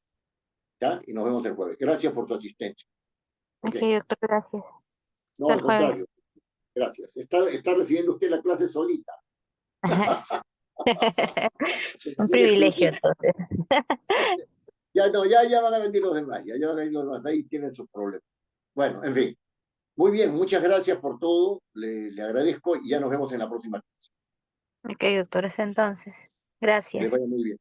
¿ya? Y nos vemos el jueves. Gracias por tu asistencia. Ok. Ok, doctor, gracias. No, Hasta el al jueves. contrario, gracias. Está recibiendo usted la clase solita. De Un manera privilegio, exclusiva. entonces. Ya no, ya van a venir los demás, ya van a venir los demás, ahí tienen sus problemas. Bueno, en fin. Muy bien, muchas gracias por todo, le agradezco y ya nos vemos en la próxima clase. Ok, doctor, hasta entonces. Que le Gracias. vaya muy bien.